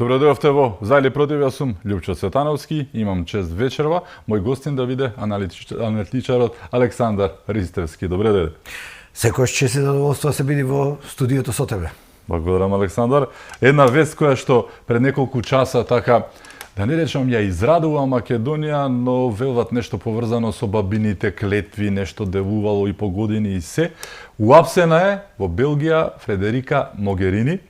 Добро дојавте во За или против, јас сум Љупчо Цветановски, имам чест вечерва. Мој гостин да биде аналитичарот Александар Ристевски. Добре дојде. Секојаш чест и задоволство да се биде во студиото со тебе. Благодарам, Александар. Една вест која што пред неколку часа така, да не речам ја израдува Македонија, но велват нешто поврзано со бабините клетви, нешто девувало и по години и се. Уапсена е во Белгија Фредерика Могерини,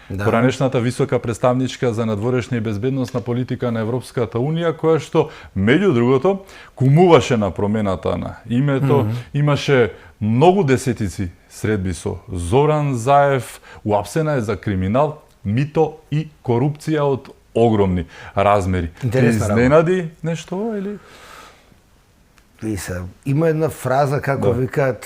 поранешната висока представничка за надворешна и безбедносна политика на Европската Унија, која што, меѓу другото, кумуваше на промената на името, имаше многу десетици средби со Зоран Заев, уапсена е за криминал, мито и корупција од огромни размери. Интересна изненади нешто или? Има една фраза како викаат,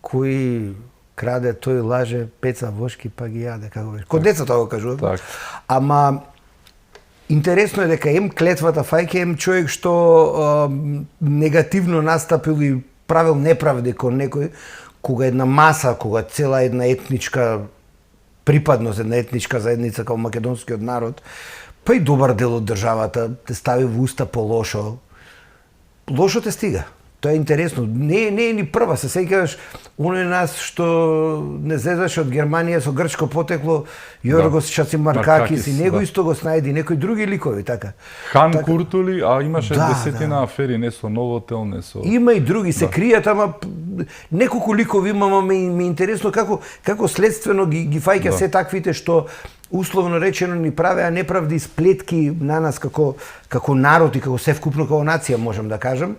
кој краде, тој лаже, пеца вошки па ги јаде, како беше. Код децата го кажуват. Так. Ама интересно е дека ем клетвата фајке, ем човек што негативно настапил и правил неправди кон некој, кога една маса, кога цела една етничка припадност, една етничка заедница како македонскиот народ, па и добар дел од државата те стави во уста по лошо. Лошо те стига. Тоа е интересно. Не е ни прва, се сеќаваш оној нас што не зезаше од Германија со грчко потекло, Јоргос Чацимаркакис и него исто го снајди, некои други ликови така. Хан Куртули, а имаше десетина афери, не со Новотел, не со... Има и други, се кријат, ама неколку ликови имам, ме интересно како следствено ги фаќа се таквите што условно речено ни правеа неправди и сплетки на нас како народ и како се вкупно како нација, можам да кажам.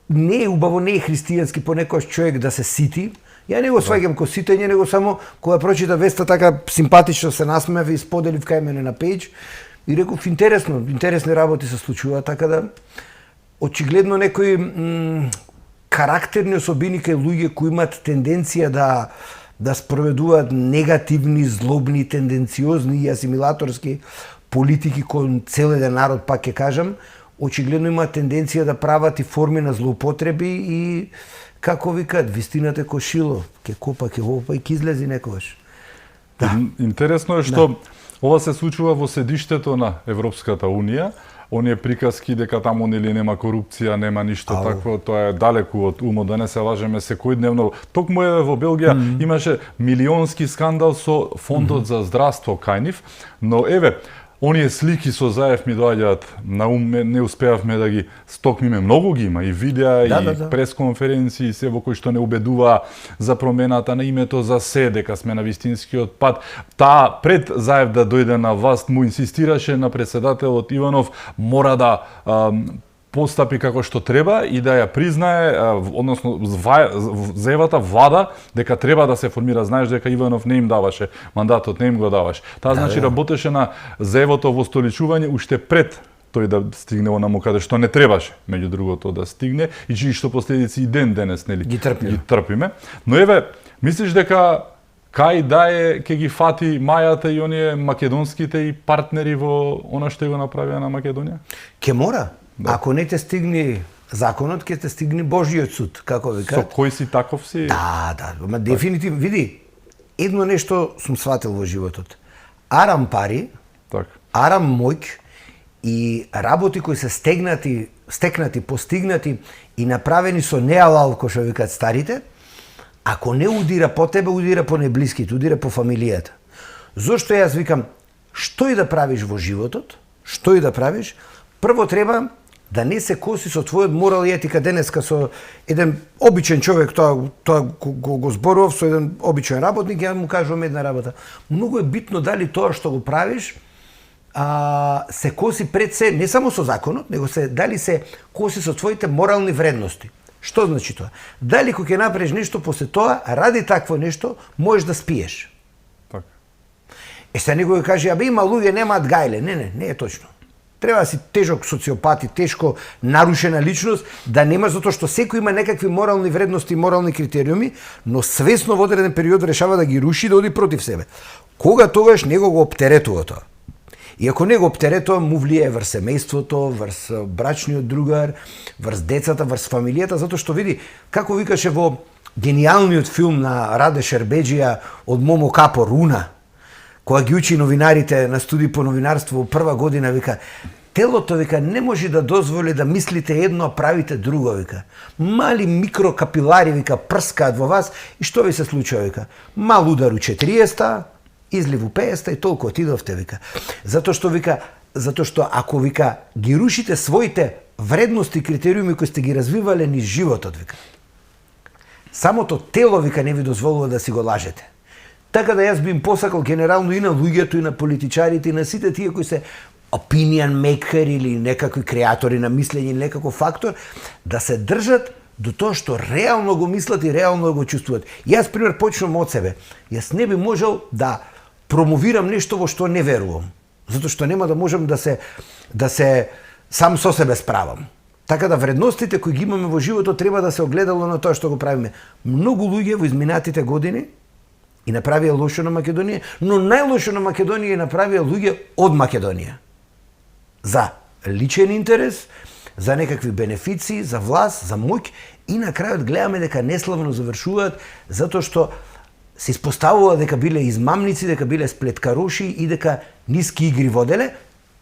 Не е убаво, не е христијански понекогаш човек да се сити. Ја не го сваќам ко ситење, него само кога прочита веста така симпатично се насмеав и споделив кај мене на пејдж и реков интересни работи се случуваат, така да очигледно некои карактерни особини кај луѓе кои имаат тенденција да спроведуваат негативни, злобни, тенденциозни и асимилаторски политики кон цел еден народ, пак ќе кажам, очигледно има тенденција да прават и форми на злоупотреби и, како викаат, вистината е ко шило, ке копа, ке вопа и ке излези некогаш. Да. Интересно е што ова се случува во седиштето на Европската Унија, оние приказки дека таму нели нема корупција, нема ништо такво, тоа е далеку од умот, да не се лажеме секојдневно. Токму е во Белгија имаше милионски скандал со фондот за здравство кај нив, но еве, оние слики со Заев ми доаѓаат на ум, не успеавме да ги стокмиме, многу ги има и видеа и пресконференции, се во кои што не убедуваа за промената на името, за се дека сме на вистинскиот пат. Таа пред Заев да дојде на власт му инсистираше на председателот Иванов мора да постапи како што треба и да ја признае, односно заевата влада дека треба да се формира. Знаеш дека Иванов не им даваше мандатот, не им го даваше. Таа значи работеше на заевото востоличување уште пред тој да стигне онаму каде што не требаше, меѓу другото да стигне и чии што последици и ден денес нели ги трпиме. Но еве, мислиш дека кај да е ќе ги фати мајата и оние македонските и партнери во она што го направија на Македонија? Ке мора. Ако не те стигне законот, ќе те стигне Божјиот суд, како викаат. Со кој си таков си? Да, ама дефинитивно, види, едно нешто сум сватил во животот. Арам пари, арам моќ и работи кои се стекнати, постигнати и направени со неалал, кој што викаат старите, ако не удира по тебе, удира по неблиските, удира по фамилијата. Зошто јас викам, што и да правиш во животот, што и да правиш, прво треба да не се коси со твојот морал и етика денеска со еден обичен човек, тоа го зборував со еден обичен работник, ја му кажувам една работа. Многу е битно дали тоа што го правиш се коси пред се, не само со законот, него дали се коси со твоите морални вредности. Што значи тоа? Дали кога ќе направиш нешто после тоа, ради такво нешто, можеш да спиеш. Така. Се некој каже, абе има луѓе немаат гајле. Не е точно. Треба да си тежок социопат и тешко нарушена личност, да нема, затоа што секој има некакви морални вредности и морални критериуми, но свесно во одреден период решава да ги руши, да оди против себе. Кога тогаш него го оптеретува тоа? И ако не го оптеретува, му влијае врз семејството, врз брачниот другар, врз децата, врз фамилијата, затоа што види, како викаше во гениалниот филм на Раде Шербеџија од Момо Капо, Руна, кога ги учи новинарите на студии по новинарство во прва година, вика, телото, вика, не може да дозволи да мислите едно, а правите друго, вика. Мали микрокапилари, вика, прскаат во вас и што ви се случува, вика? Мал удар у 40-та, излив у 50-та и толку отидовте, вика. Затоа што ако, вика, ги рушите своите вредности и критериуми кои сте ги развивале низ животот, вика, самото тело, вика, не ви дозволува да си го лажете. Така да јас би им посакал генерално и на луѓето, и на политичарите, и на сите тие кои се opinion maker или некакви креатори на мислење, некаков фактор, да се држат до тоа што реално го мислат и реално го чувствуват. Јас, пример, почнувам од себе. Јас не би можел да промовирам нешто во што не верувам. Затоа што нема да можам да се сам со себе справам. Така да вредностите кои ги имаме во животот треба да се огледало на тоа што го правиме. Многу луѓе во изминатите години и направија лошо на Македонија, но најлошо на Македонија направија луѓе од Македонија. За личен интерес, за некакви бенефиции, за власт, за моќ и на крајот гледаме дека неславно завршуваат затоа што се испоставува дека биле измамници, дека биле сплеткароши и дека ниски игри воделе.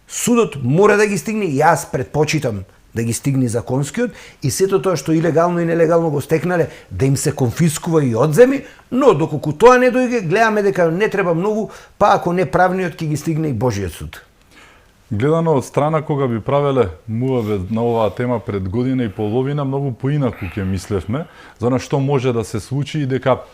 Судот мора да ги стигне, јас предпочитам да ги стигне законскиот и сето тоа што илегално и нелегално го стекнале да им се конфискува и одземи, но доколку тоа не дојде, гледаме дека не треба многу, па ако не правниот ќе ги стигне и Божиот суд. Гледано од страна кога би правеле муавет на оваа тема пред година и половина, многу поинаку ќе мислевме за на што може да се случи и дека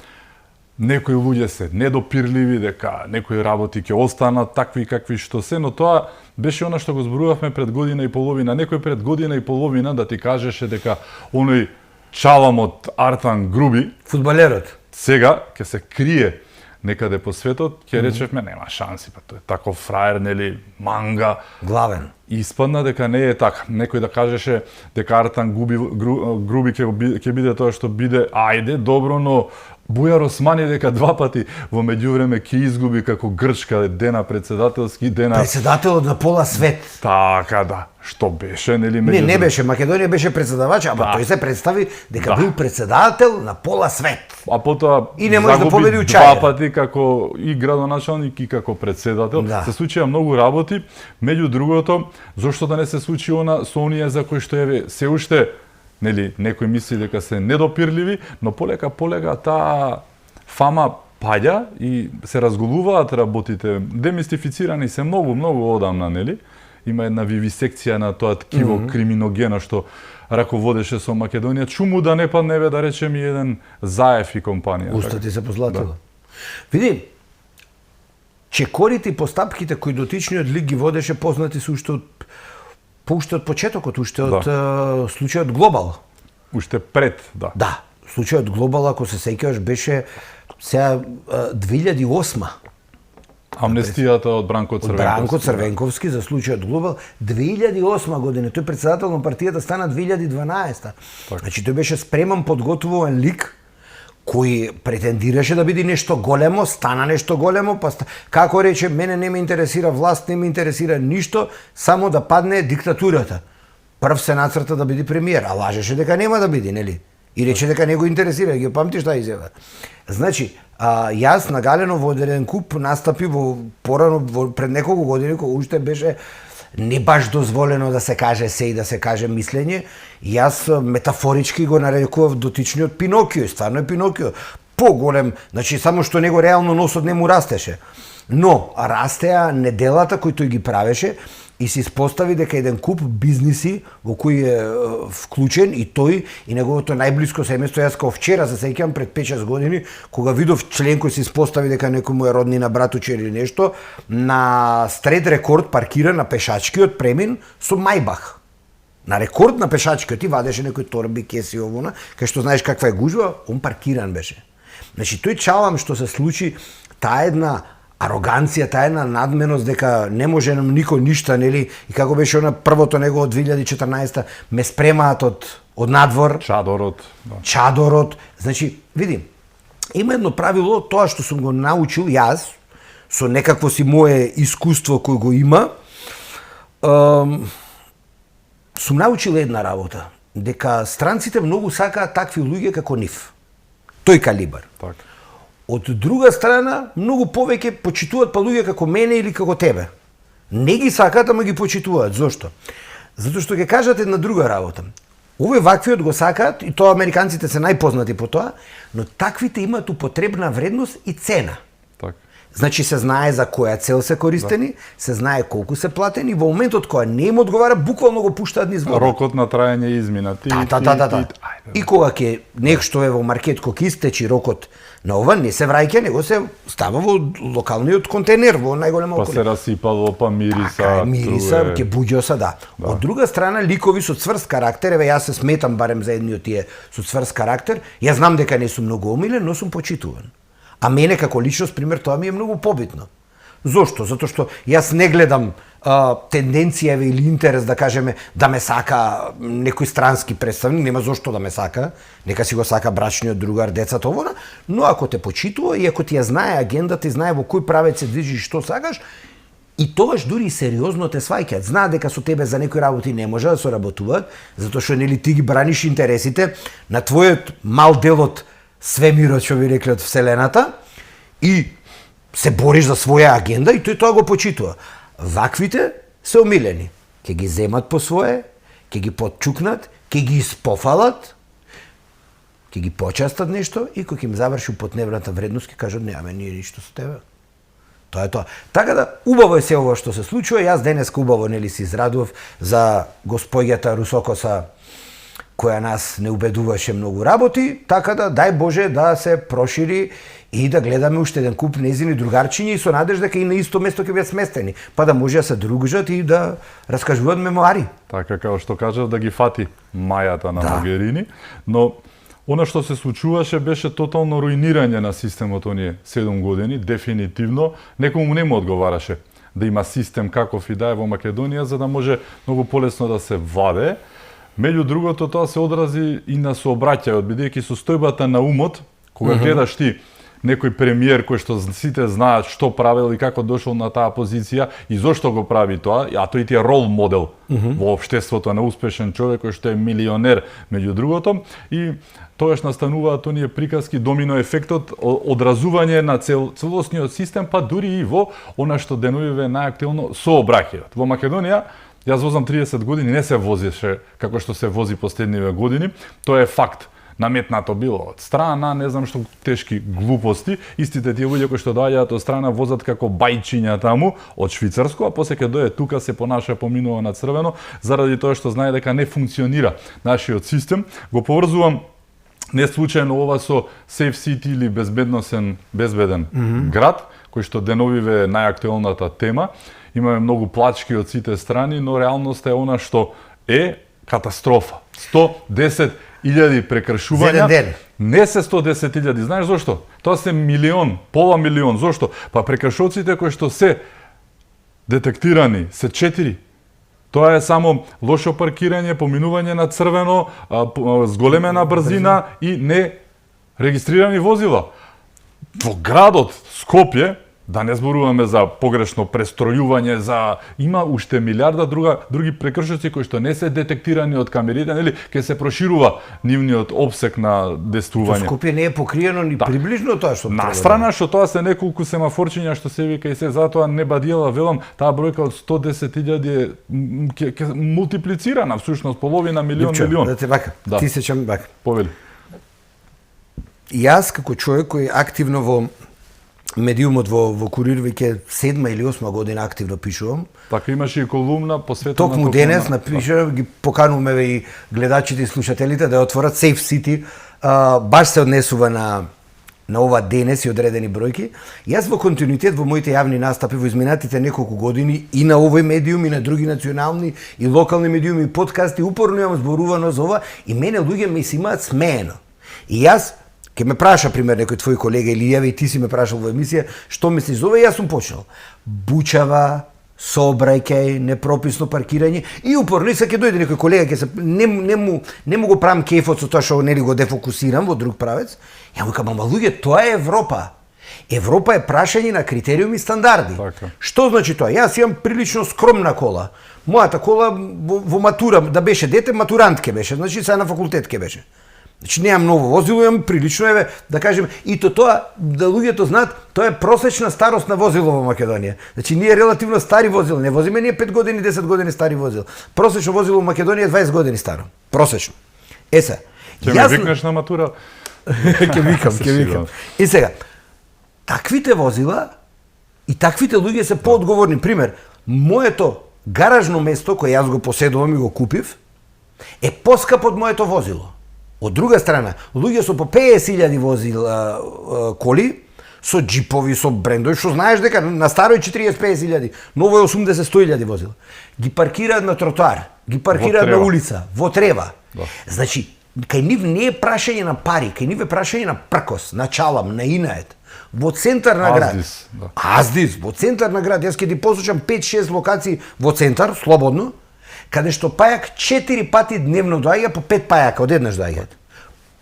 некои луѓе се недопирливи, дека некои работи ќе останат такви какви што се, но тоа беше она што го зборувавме пред година и половина. Некој пред година и половина да ти кажеше дека оној чалам од Артан Груби, фудбалерот, сега ќе се крие некаде по светот, ќе речевме нема шанси, па тој е таков фраер, нели, манга, главен. И испадна дека не е така. Некој да кажеше дека Артан Груби ќе биде тоа што биде, ајде, добро, но Бујар Османи дека два пати во меѓувреме ќе изгуби како Грчка дена председателски, дена председателот на пола свет. Така да, што беше, нели меѓу... Не беше, Македонија беше председавач, ама тој се представи дека бил председател на пола свет. А потоа и не може да победи два пати како и градоначалник и како председател. Се случија многу работи, меѓу другото, зошто да не се случи она со оние за кои што еве се уште нели, некој мисли дека се недопирливи, но полека таа фама паѓа и се разголуваат работите, демистифицирани се многу одамна, нели? Има една вивисекција на тоа ткиво криминогено што раководеше со Македонија. Чуму да не падневе, да речем, и еден Заев и компанија. Устати се позлатило. Види, чекорите и постапките кои дотичниот лик ги водеше познати се уште од почетокот, уште од случајот Глобал. Уште пред, да. Да, случајот Глобал, ако се сеќаваш, беше сега 2008. Амнестијата од Бранко Црвенковски. Бранко Црвенковски за случајот Глобал 2008 година. Тој председател на партијата стана 2012. Значи тој беше спреман, подготвуван лик кој претендираше да биде нешто големо, стана нешто големо, па како рече, мене не ме интересира власт, не ме интересира ништо, само да падне диктатурата. Прв се нацрта да биде премиер, а лажеше дека нема да биде, нели? И рече дека не го интересира, ги памтиш таа изјава. Значи, јас на Галено во еден куп настапи порано пред неколку години кога уште беше не баш дозволено да се каже се и да се каже мислење, јас метафорички го нарекував дотичниот Пинокио, стварно е Пинокио. Поголем, значи само што него реално носот не му растеше. Но растеа неделата кои тој ги правеше и се испостави дека еден куп бизниси во кои е вклучен и тој и неговото најблиско семејство. Јас као вчера се сеќавам пред 5-6 години кога видов член кој се испостави дека некој му е роднина, братуче или нешто, на стрет рекорд паркиран на пешачкиот премин со Мајбах. На рекорд на пешачкиот и вадеше некој торби, кеси овона, кај што знаеш каква е гужва, он паркиран беше. Значи тој чалам што се случи, таа една ароганција, таа една надменост дека не може нам никој ништа, нели? И како беше она првото него од 2014 ме спремаат од надвор. Чадорот. Да. Чадорот. Значи, види, има едно правило, тоа што сум го научил јас, со некакво си мое искуство кој го има, сум научил една работа, дека странците многу сакаат такви луѓе како нив. Тој калибар. Так. Од друга страна, многу повеќе почитуваат па луѓе како мене или како тебе. Не ги сакаат, ама ги почитуваат. Зошто? Затоа што ќе кажат една друга работа. Овој ваквиот го сакаат, и тоа американците се најпознати по тоа, но таквите имаат употребна вредност и цена. Така. Значи се знае за која цел се користени, се знае колку се платени, во моментот кога не им одговара, буквално го пуштаат низ вода. Рокот на траење измина. И кога ќе нешто е во маркет кога ќе истечи рокот на ова, не се враќа, него се става во локалниот контейнер, во најголема околина. Па се расипало, па мириса. Мириса, ќе буџоса, да. Од друга страна, ликови со цврст карактер, еве јас се сметам барем за едни од тие со цврст карактер, јас знам дека не сум многу омилен, но сум почитуван. А мене како личност, пример, тоа ми е многу побитно. Зошто? Затоа што јас не гледам тенденција или интерес, да кажеме, да ме сака некој странски представник, нема зошто да ме сака, нека си го сака брачниот другар, децата, овона, но ако те почитува и ако ти ја знае агендата и знае во кој правец се движиш, што сакаш, и тогаш дури сериозно те сваќаат. Знаат дека со тебе за некои работи не може да соработуваат, затоа што нели ти ги браниш интересите на твојот мал дел од свемирот, што би рекле, од вселената, и се бориш за своја агенда и тој тоа го почитува. Ваквите се омилени. Ке ги земат по свое, ке ги подчукнат, ке ги испофалат, ке ги почастат нешто и кога ќе им заврши употнебната вредност, ке кажат немаме ние ништо со тебе. Тоа е тоа. Така да, убаво е се ова што се случува. Јас денеска убаво нели се израдував за госпоѓата Русокоса, која нас не убедуваше многу работи, така да дај Боже да се прошири и да гледаме уште еден куп незини другарчиња и со надеж дека и на исто место ќе бидат сместени, па да може да се дружат и да раскажуваат мемуари. Така како што кажав, да ги фати мајата на Могерини, но она што се случуваше беше тотално руинирање на системот оние 7 години, дефинитивно, некому не му одговараше да има систем каков и да е во Македонија, за да може многу полесно да се владее. Меѓу другото, тоа се одрази и на сообраќајот, бидејќи состојбата на умот, кога гледаш ти некој премиер кој што сите знаат што правил и како дошол на таа позиција и зошто го прави тоа, а тој ти е рол модел во општеството на успешен човек кој што е милионер меѓу другото, и тогаш настануваат оние приказки, домино ефектот, одразување на целосниот систем, па дури и во она што деновиве најактуелно сообраќајот. Во Македонија јас возам 30 години, не се возеше како што се вози последниве години, тоа е факт. Наметнато било од страна, не знам што тешки глупости, истите тие луѓе кои што доаѓаат од страна возат како бајчиња таму од Швицарско, а после ќе дое тука се понаша поминува на црвено, заради тоа што знае дека не функционира нашиот систем. Го поврзувам не случајно ова со Safe City или безбеден град, кој што деновиве е најактуелната тема. Имаме многу плачки од сите страни, но реалноста е она што е катастрофа. 110.000 прекршувања. Не се 110.000, знаеш зошто? Тоа се милион, пола милион. Зошто? Па прекршоците кои што се детектирани се 4. Тоа е само лошо паркирање, поминување на црвено, зголемена брзина и не регистрирани возила. Во градот Скопје, да не зборуваме за погрешно престројување, за има уште милиарда други прекршоци кои што не се детектирани од камерите, нели, ќе се проширува нивниот опсек на действување. Скопје не е покриено ни приближно тоа што на страна што тоа се неколку семафорчиња што се вика и се затоа не бадиела, велам, таа бројка од 110.000 е ќе мултиплицирана, всушност половина милион. Да те вака. Ти се чам вака. Повели. Јас како човек кој активно во медиумот во Курир веќе 7 или 8 година активно пишувам. Така имаше и колумна посветена токму денес напишав, ги покануваме и гледачите и слушателите да ја отворат Safe City. Баш се однесува на ова денес и одредени бројки. Јас во континуитет во моите јавни настапи во изминатите неколку години и на овој медиум и на други национални и локални медиуми и подкасти упорно имам зборувано за ова и мене луѓе ме си имаат смеено. И јас ке ме праша, пример, некој твој колега или јаве и ти си ме прашал во емисија, што мислиш за ова, јас сум почнал. Бучава, сообраќај, непрописно паркирање и упорно се ќе дојде некој колега ќе се не му го правам кефот со тоа што нели го дефокусирам во друг правец. Ја му кажам, ама луѓе, тоа е Европа. Европа е прашање на критериуми и стандарди. Така. Што значи тоа? Јас имам прилично скромна кола. Мојата кола во матура да беше дете, матурантке беше, значи сега на факултет ке беше. Значи немам ново возило, имам прилично еве, да кажем, и тоа да луѓето знаат, тоа е просечна старост на возило во Македонија. Значи ние релативно стари возила, не возиме ние 5 години, 10 години стари возила. Просечно возило во Македонија е 20 години старо. Просечно. Се. Ќе ме викнеш на матура? Ќе викам. И сега, таквите возила и таквите луѓе се поодговорни. Пример, моето гаражно место кое јас го поседувам и го купив е поскапо од моето возило. Од друга страна, луѓе со по 50.000 возила коли, со джипови, со брендови, што знаеш дека на старој 40-50.000, ново е 80-100.000 возила. Ги паркираат на тротоар, ги паркираат на улица, во трева. Да. Значи, кај нив не е прашање на пари, кај нив е прашање на пркос, на чалам, на инает. Во центар на град. Аздис, во центар на град. Јас ќе ти послушам 5-6 локации во центар, слободно, каде што пајак 4 пати дневно доаѓа, по 5 пајака одеднаш доаѓаат.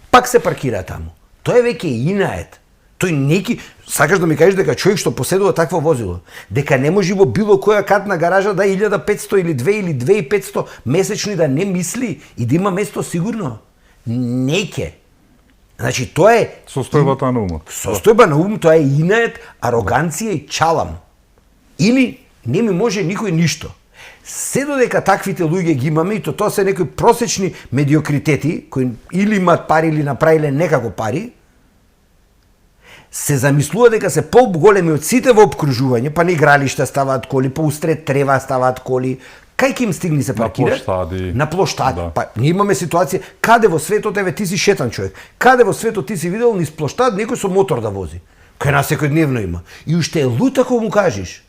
Пак се паркира таму. Тоа е веќе инает. Тој неки, сакаш да ми кажеш дека човек што поседува такво возило, дека не може во било која катна гаража да 1500 или 2 или 2500 месечно да не мисли и да има место сигурно? Неќе. Значи тоа е состојбата на умот. Состојба на ум, тоа е инает, ароганција и чалам. Или не ми може никој ништо. Се додека таквите луѓе ги имаме, и тоа се некои просечни медиокритети, кои или имаат пари или направиле некако пари, се замислува дека се поголеми од сите во обкружување, па на игралишта ставаат коли, па устред трева ставаат коли, кај ќе им стигни се паркираат? На плоштади. Да. Па ние имаме ситуација, каде во светот, еве ти си шетан човек, каде во светот ти си видел низ плоштад некој со мотор да вози? Кај нас секојдневно има. И уште е лут ако му кажеш.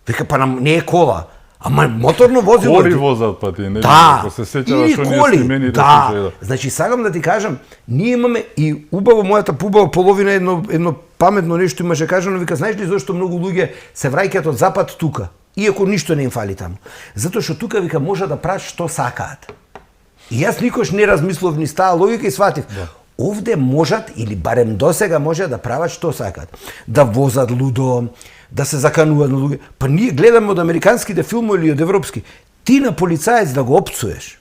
Вика, па не е кола, ама моторно возило. Коли возат па ти, не да, се сеќава што ние снимени да. Значи сакам да ти кажам, ние имаме и убаво мојата убава половина едно паметно нешто имаше кажано, вика, знаеш ли зошто многу луѓе се враќаат од запад тука, иако ништо не им фали таму? Затоа што тука вика може да прават што сакаат. И јас никош не размислов ни таа логика и сватив. Да. Овде можат, или барем досега може да прават што сакаат. Да возат лудо, да се закануваат на луѓе. Па ние гледаме од американските филмови или од европски. Ти на полицаец да го опцуеш,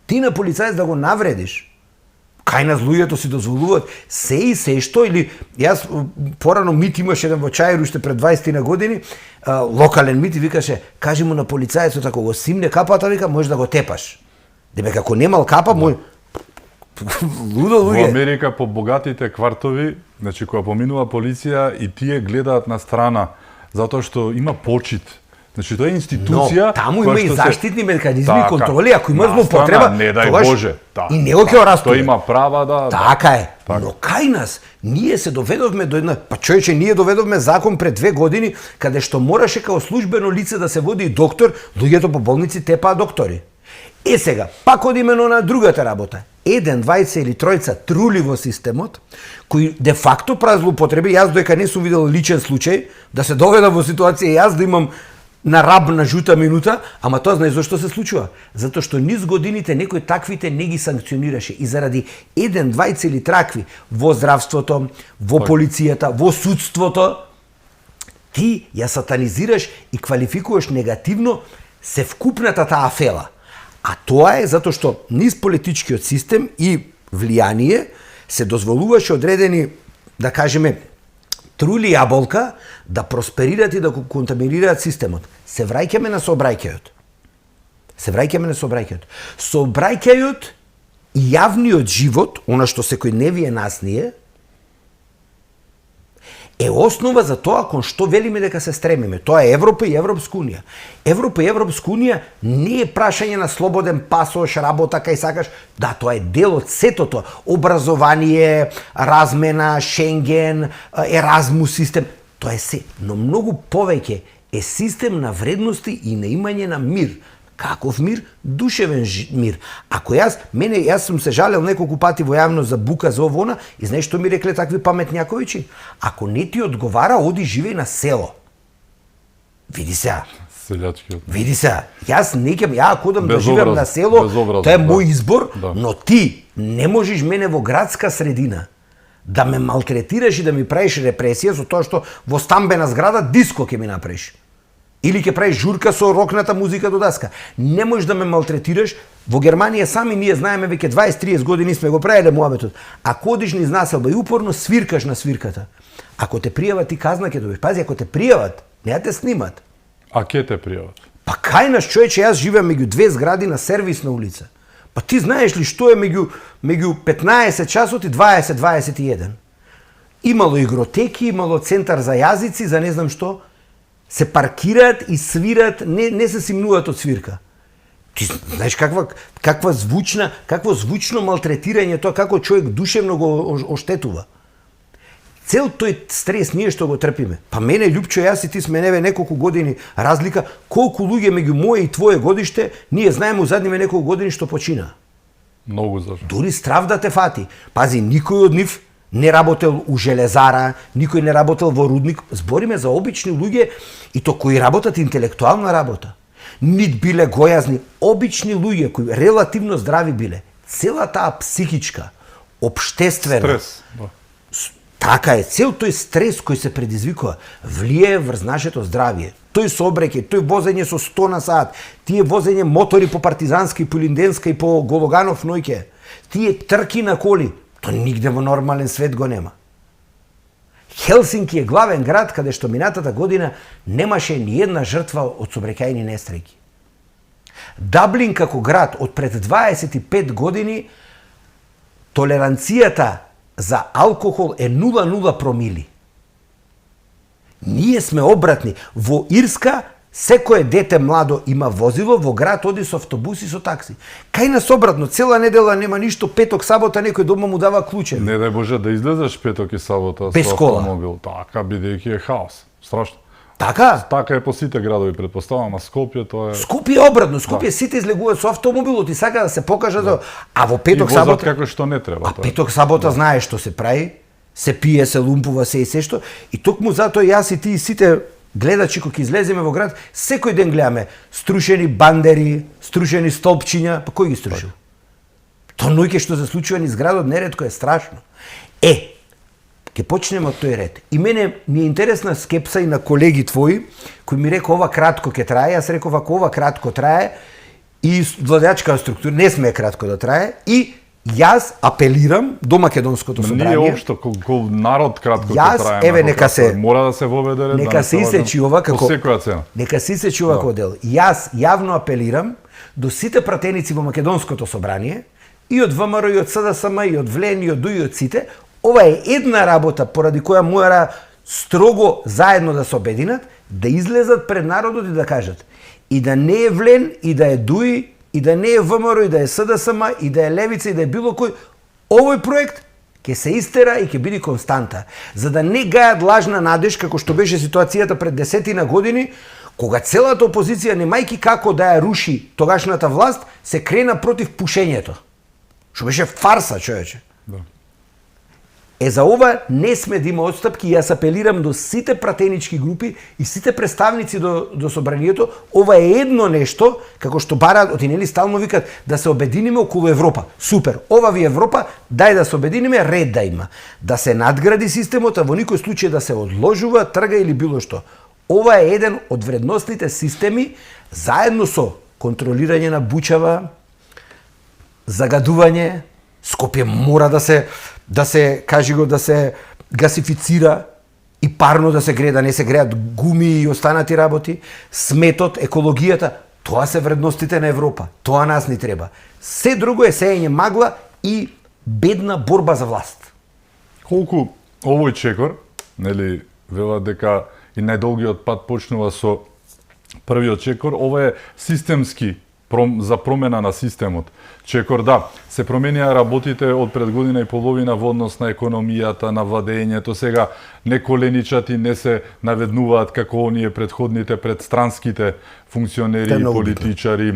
ти на полицаец да го навредиш, кај нас луѓето си дозволуваат се и се што, или јас порано мит имаше еден во Чаир уште пред 20 на години, локален мит и викаше, кажи му на полицаецот ако го симне капата, вика, можеш да го тепаш. Дека ако немал капа, мој лудо луѓе. Во Америка по богатите квартови, значи кога поминува полиција и тие гледаат на страна затоа што има почит. Значи тоа е институција. Но таму има и заштитни механизми и контроли, ако има злоупотреба, не дај Боже. И него ќе растуе. Тој има права да. Така е. Но кај нас ние се доведовме до една, па човече, ние доведовме закон пред 2 години каде што мораше као службено лице да се води доктор, луѓето по болници тепаа доктори. Сега, пак одимено на другата работа. 1, 2 или 3 трули во системот, кои де факто прават злоупотреби. Јас доека не сум видел личен случај, да се доведа во ситуација јас да имам на раб на жута минута, ама тоа знаеш зашто се случува? Затоа што низ годините некој таквите не ги санкционираше и заради 1, 2 или тракви во здравството, во полицијата, во судството, ти ја сатанизираш и квалификуваш негативно севкупната таа афела. А тоа е затоа што низ политичкиот систем и влијание се дозволуваше одредени, да кажеме, трули јаболка да просперираат и да го контаминираат системот. Се враќаме на сообраќајот. Сообраќајот и јавниот живот, она што секојдневие нас ние, е основа за тоа кон што велиме дека се стремиме. Тоа е Европа и Европска унија. Европа и Европска унија не е прашање на слободен пасош, работа кај сакаш. Да, тоа е дел од сето тоа. Образование, размена, Шенген, Еразмус систем. Тоа е се. Но многу повеќе е систем на вредности и на имање на мир. Каков мир? Душевен мир. Ако јас сум се жалел неколку пати во јавност за бука, за овона, и знаеш што ми рекле такви паметњаковичи? Ако не ти одговара, оди живеј на село. Види сега. Селјачкиот. Види сега. Јас ако одам да живеам на село, тоа е мој избор, но ти не можеш мене во градска средина да ме малтретираш и да ми правиш репресија со тоа што во стамбена зграда диско ќе ми направиш. Или ќе правиш журка со рокната музика до даска. Не можеш да ме малтретираш. Во Германија сами ние знаеме веќе 20-30 години сме го правеле муабетот. Ако одиш низ населба и упорно свиркаш на свирката, ако те пријават ти казна ќе добиеш. Пази, ако те пријават, не те снимат. А ке те пријават? Па кај наш човече, јас живеам меѓу две згради на сервисна улица. Па ти знаеш ли што е меѓу 15 часот и 20-21? Имало игротеки, имало центар за јазици, за не знам што. Се паркираат и свират, не се симнуваат од свирка. Ти знаеш какво звучно малтретирање тоа, како човек душевно го оштетува. Цел тој стрес ние што го трпиме. Па мене Љупчо, јас и ти сме неколку години разлика, колку луѓе меѓу моје и твое годиште, ние знаеме у задниве неколку години што почина. Многу зашто. Дури страв да те фати. Пази, никој од нив не работел у железара, никој не работел во рудник. Збориме за обични луѓе и то кои работат интелектуална работа. Нит биле гојазни, обични луѓе кои релативно здрави биле. Цела таа психичка, општествена Стрес, да. Така е, цел тој стрес кој се предизвикува влијае врз нашето здравје. Тој сообраќај, тој возење со 100 на сат, тие возење мотори по Партизанска и по Линденска и по Гологанов ноќе, тие трки на коли, то нигде во нормален свет го нема. Хелсинки е главен град каде што минатата година немаше ни една жртва од сообраќајни несреќи. Даблин како град од пред 25 години толеранцијата за алкохол е 0,0 промили. Ние сме обратни. Во Ирска секое дете младо има возило, во град оди со автобуси, со такси. Кај нас обратно, цела недела нема ништо, петок, сабота некој дома му дава клучеви. Не дај Боже да излезеш петок и сабота без со кола. автомобил. Така, бидејќи е хаос. Страшно. Така? Така е по сите градови, претпоставам, а Скопје тоа е... Скопје е обратно, Скопје сите излегуваат со автомобилот и сака да се покажат, а во петок, и возат сабота... како што не треба. А петок, сабота знаеш што се прави, се пие, се лумпува, се и се што, и токму затоа јас и ти и сите гледачи кои излеземе во град, секој ден гледаме струшени бандери, струшени столпчиња, па кој ги струшил? То ноќе што се случува низ градот неретко е страшно. Ке почнеме од тој ред. И мене ми е интересна скепса и на колеги твои, кои ми рекоа ова кратко ќе трае, јас реков ако ова кратко трае и владеачка структура не сме кратко да трае и јас апелирам до Македонското собрание. Ние општо кол народ кратко ќе трае. Еве нека се мора да се воведе ред. Нека се исечи ова како по секоја цена. Нека се исечи ова како дел. Јас јавно апелирам до сите пратеници во Македонското собрание и од ВМРО и од СДСМ и од ВЛЕН и од ДУИ и од сите. Ова е една работа поради која мора строго заедно да се обединат, да излезат пред народот и да кажат и да не е ВЛЕН, и да е ДУИ, и да не е ВМРО, и да е СДСМ, и да е Левица, и да е било кој, овој проект ќе се истера и ќе биде константа. За да не гајат лажна надеж, како што беше ситуацијата пред 10 години, кога целата опозиција, немајки како да ја руши тогашната власт, се крена против пушењето. Што беше фарса, човече. Да. За ова не сме да има отстапки и јас апелирам до сите пратенички групи и сите представници до собранието, ова е едно нешто, како што бараат, отинели стално викат, да се обединиме околу Европа. Супер, ова ви Европа, дај да се обединиме, ред да има. Да се надгради системот, а во никој случај да се одложува, трга или било што. Ова е еден од вредностните системи, заедно со контролирање на бучава, загадување, Скопје мора да се гасифицира и парно да се грее, да не се греат гуми и останати работи, сметот, екологијата, тоа се вредностите на Европа. Тоа нас ни треба. Се друго е сеење магла и бедна борба за власт. Колку овој чекор, нели, велат дека и најдолгиот пат почнува со првиот чекор, ова е системски за промена на системот. Чекор, да, се променија работите од пред година и половина во однос на економијата, на владењето, сега не коленичат и не се наведнуваат како оние предходните предстранските функционери и политичари.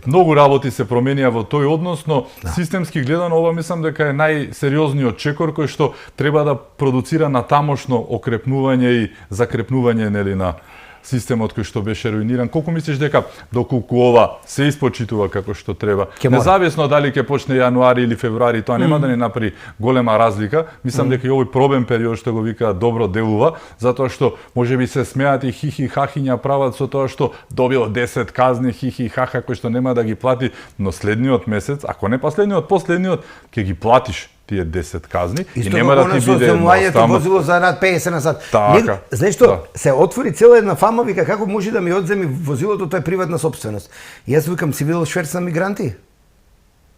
Многу работи се променија во тој однос, но системски гледано ова мислам дека е најсериозниот чекор кој што треба да продуцира на тамошно окрепнување и закрепнување, нели, на системот кој што беше руиниран. Колку мислиш дека доколку ова се испочитува како што треба, Ке мора. независно дали ќе почне јануари или февруари, тоа нема да не направи голема разлика. Мислам дека и овој пробен период што го вика добро делува, затоа што можеби се смеат и хихи хахиња прават со тоа што добил 10 казни хихи хаха кои што нема да ги плати, но следниот месец, ако не последниот ќе ги платиш тие 10 казни и нема да ти биде едноставно возило за над 50 на сат. Така, Знаеш што, се отвори цела една фама, вика како може да ми одземи возилото, тоа е приватна собственост. И јас викам, си видел шверц на мигранти?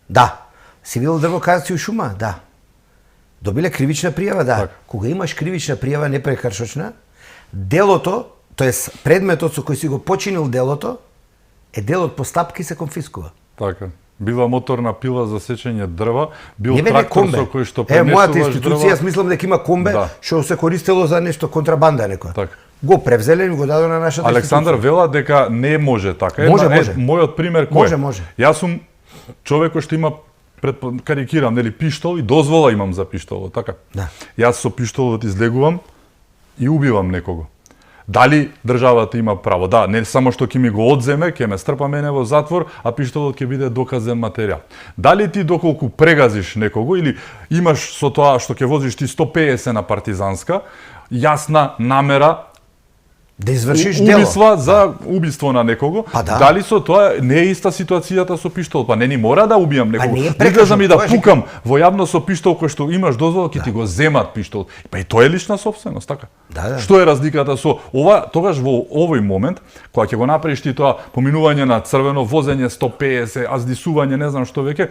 Да. Си видел дрвокарци у шума? Да. Добиле кривична пријава? Да. Так. Кога имаш кривична пријава непрекршочна, делото, тоест предметот со кој си го починил делото, е дел од постапки се конфискува. Така. Била моторна пила за сечење дрва, бил Не бе, трактор комбе. со кој што мојата пренесуваш институција, дрва. јас мислам дека има комбе Да. што се користело за нешто контрабанда некоја. Така. Го превзеле и го даде на нашата Александар институција. вела дека не може така. Може, може. Мојот пример кој Може, е? може. Јас сум човек кој што има карикирам, нели, пиштол и дозвола имам за пиштолот, така? Да. Јас со пиштолот излегувам и убивам некого. Дали државата има право? Да, не само што ќе ми го одземе, ќе ме стрпа мене во затвор, а пиштолот ќе биде доказен материјал. Дали ти доколку прегазиш некого или имаш со тоа што ќе возиш ти 150 на партизанска, јасна намера Да извршиш дело. убиства за убиство на некого, Па да. дали со тоа не е иста ситуацијата со пиштол? Па не ни мора да убијам некого. не е Излезам и да прекажно, тоа е пукам во јавно со пиштол кој што имаш дозвола, ќе ти го земат пиштол. Па и тоа е лична собственост, така? Да. Што е разликата со ова? Тогаш во овој момент, кога ќе го направиш ти тоа поминување на црвено, возење 150, аздисување, не знам што веќе,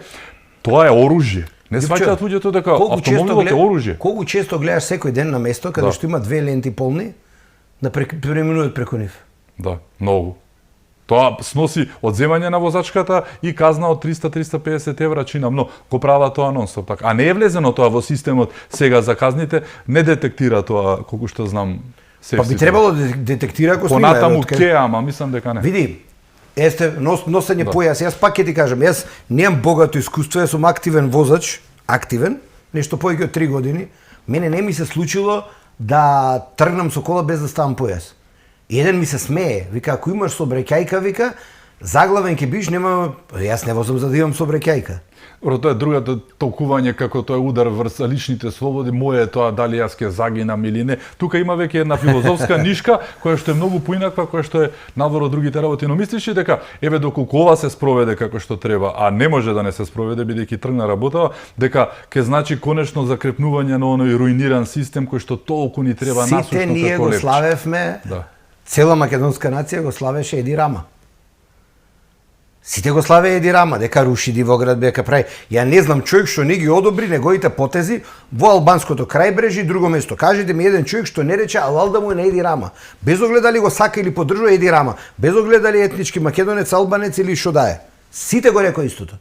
тоа е оружје. Не сваќаат луѓето дека автомобилот е оружје. Колку често гледаш секој ден на место каде што има две ленти полни, да преминуваат преку нив. Да, многу. Тоа сноси одземање на возачката и казна од 300-350 евра чина, но го прават тоа нонстоп. Така. А не е влезено тоа во системот сега за казните, не детектира тоа, колку што знам, Па би требало да детектира ако снима. Понатаму ке, ама мислам дека не. Види, носење појас, јас пак ќе ти кажам, јас немам богато искуство, јас сум активен возач, нешто повеќе од 3 години. Мене не ми се случило да тргнам со кола без да ставам појас. И еден ми се смее, вика, ако имаш собраќајка, вика, заглавен ќе биш, нема, јас не возам за да имам собраќајка. Добро, тоа е другото толкување како тоа е удар врз личните слободи, моје е тоа дали јас ќе загинам или не. Тука има веќе една филозофска нишка која што е многу поинаква, која што е надвор од другите работи, но мислиш ли дека еве доколку ова се спроведе како што треба, а не може да не се спроведе бидејќи тргна работава, дека ќе значи конечно закрепнување на оној руиниран систем кој што толку ни треба насушно како Сите ние го лепче. славевме, Да. цела македонска нација го славеше Еди Рама. Сите го славе Еди Рама, дека руши Дивоград, дека прави. Ја не знам човек што не ги одобри неговите потези во албанското крајбрежје и друго место. Кажете ми еден човек што не рече алал да му е на Еди Рама. Без оглед дали го сака или поддржува Еди Рама, без оглед дали е етнички македонец, албанец или што да е. Сите го рекоа истото.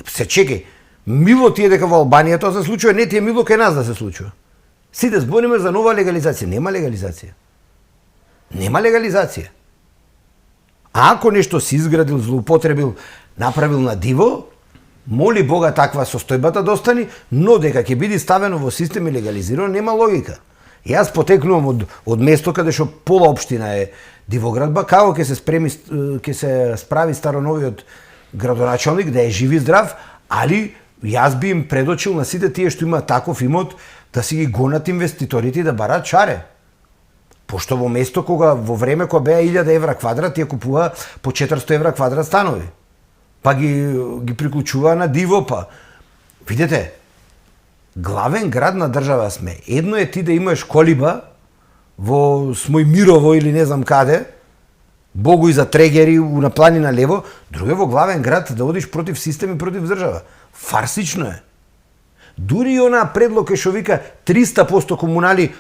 Се чекај, мило ти е дека во Албанија тоа се случува, не ти е мило кај нас да се случува. Сите збориме за нова легализација, нема легализација. Нема легализација. А ако нешто си изградил, злоупотребил, направил на диво, моли Бога таква состојбата да остани, но дека ќе биде ставено во систем и легализирано, нема логика. Јас потекнувам од место каде што пола општина е Дивоградба, како ќе се справи староновиот градоначалник да е жив и здрав, али јас би им предочил на сите тие што има таков имот да си ги гонат инвеститорите и да барат шаре. Пошто во место во време кога беа 1000 евра квадрат, тие купува по 400 евра квадрат станови. Па ги приклучува на диво, па. Видете, главен град на држава сме. Едно е ти да имаш колиба во Смојмирово или не знам каде, Богу и за трегери на планина лево, друго е во главен град да одиш против систем и против држава. Фарсично е. Дури и она предлог е што вика 300% комунали.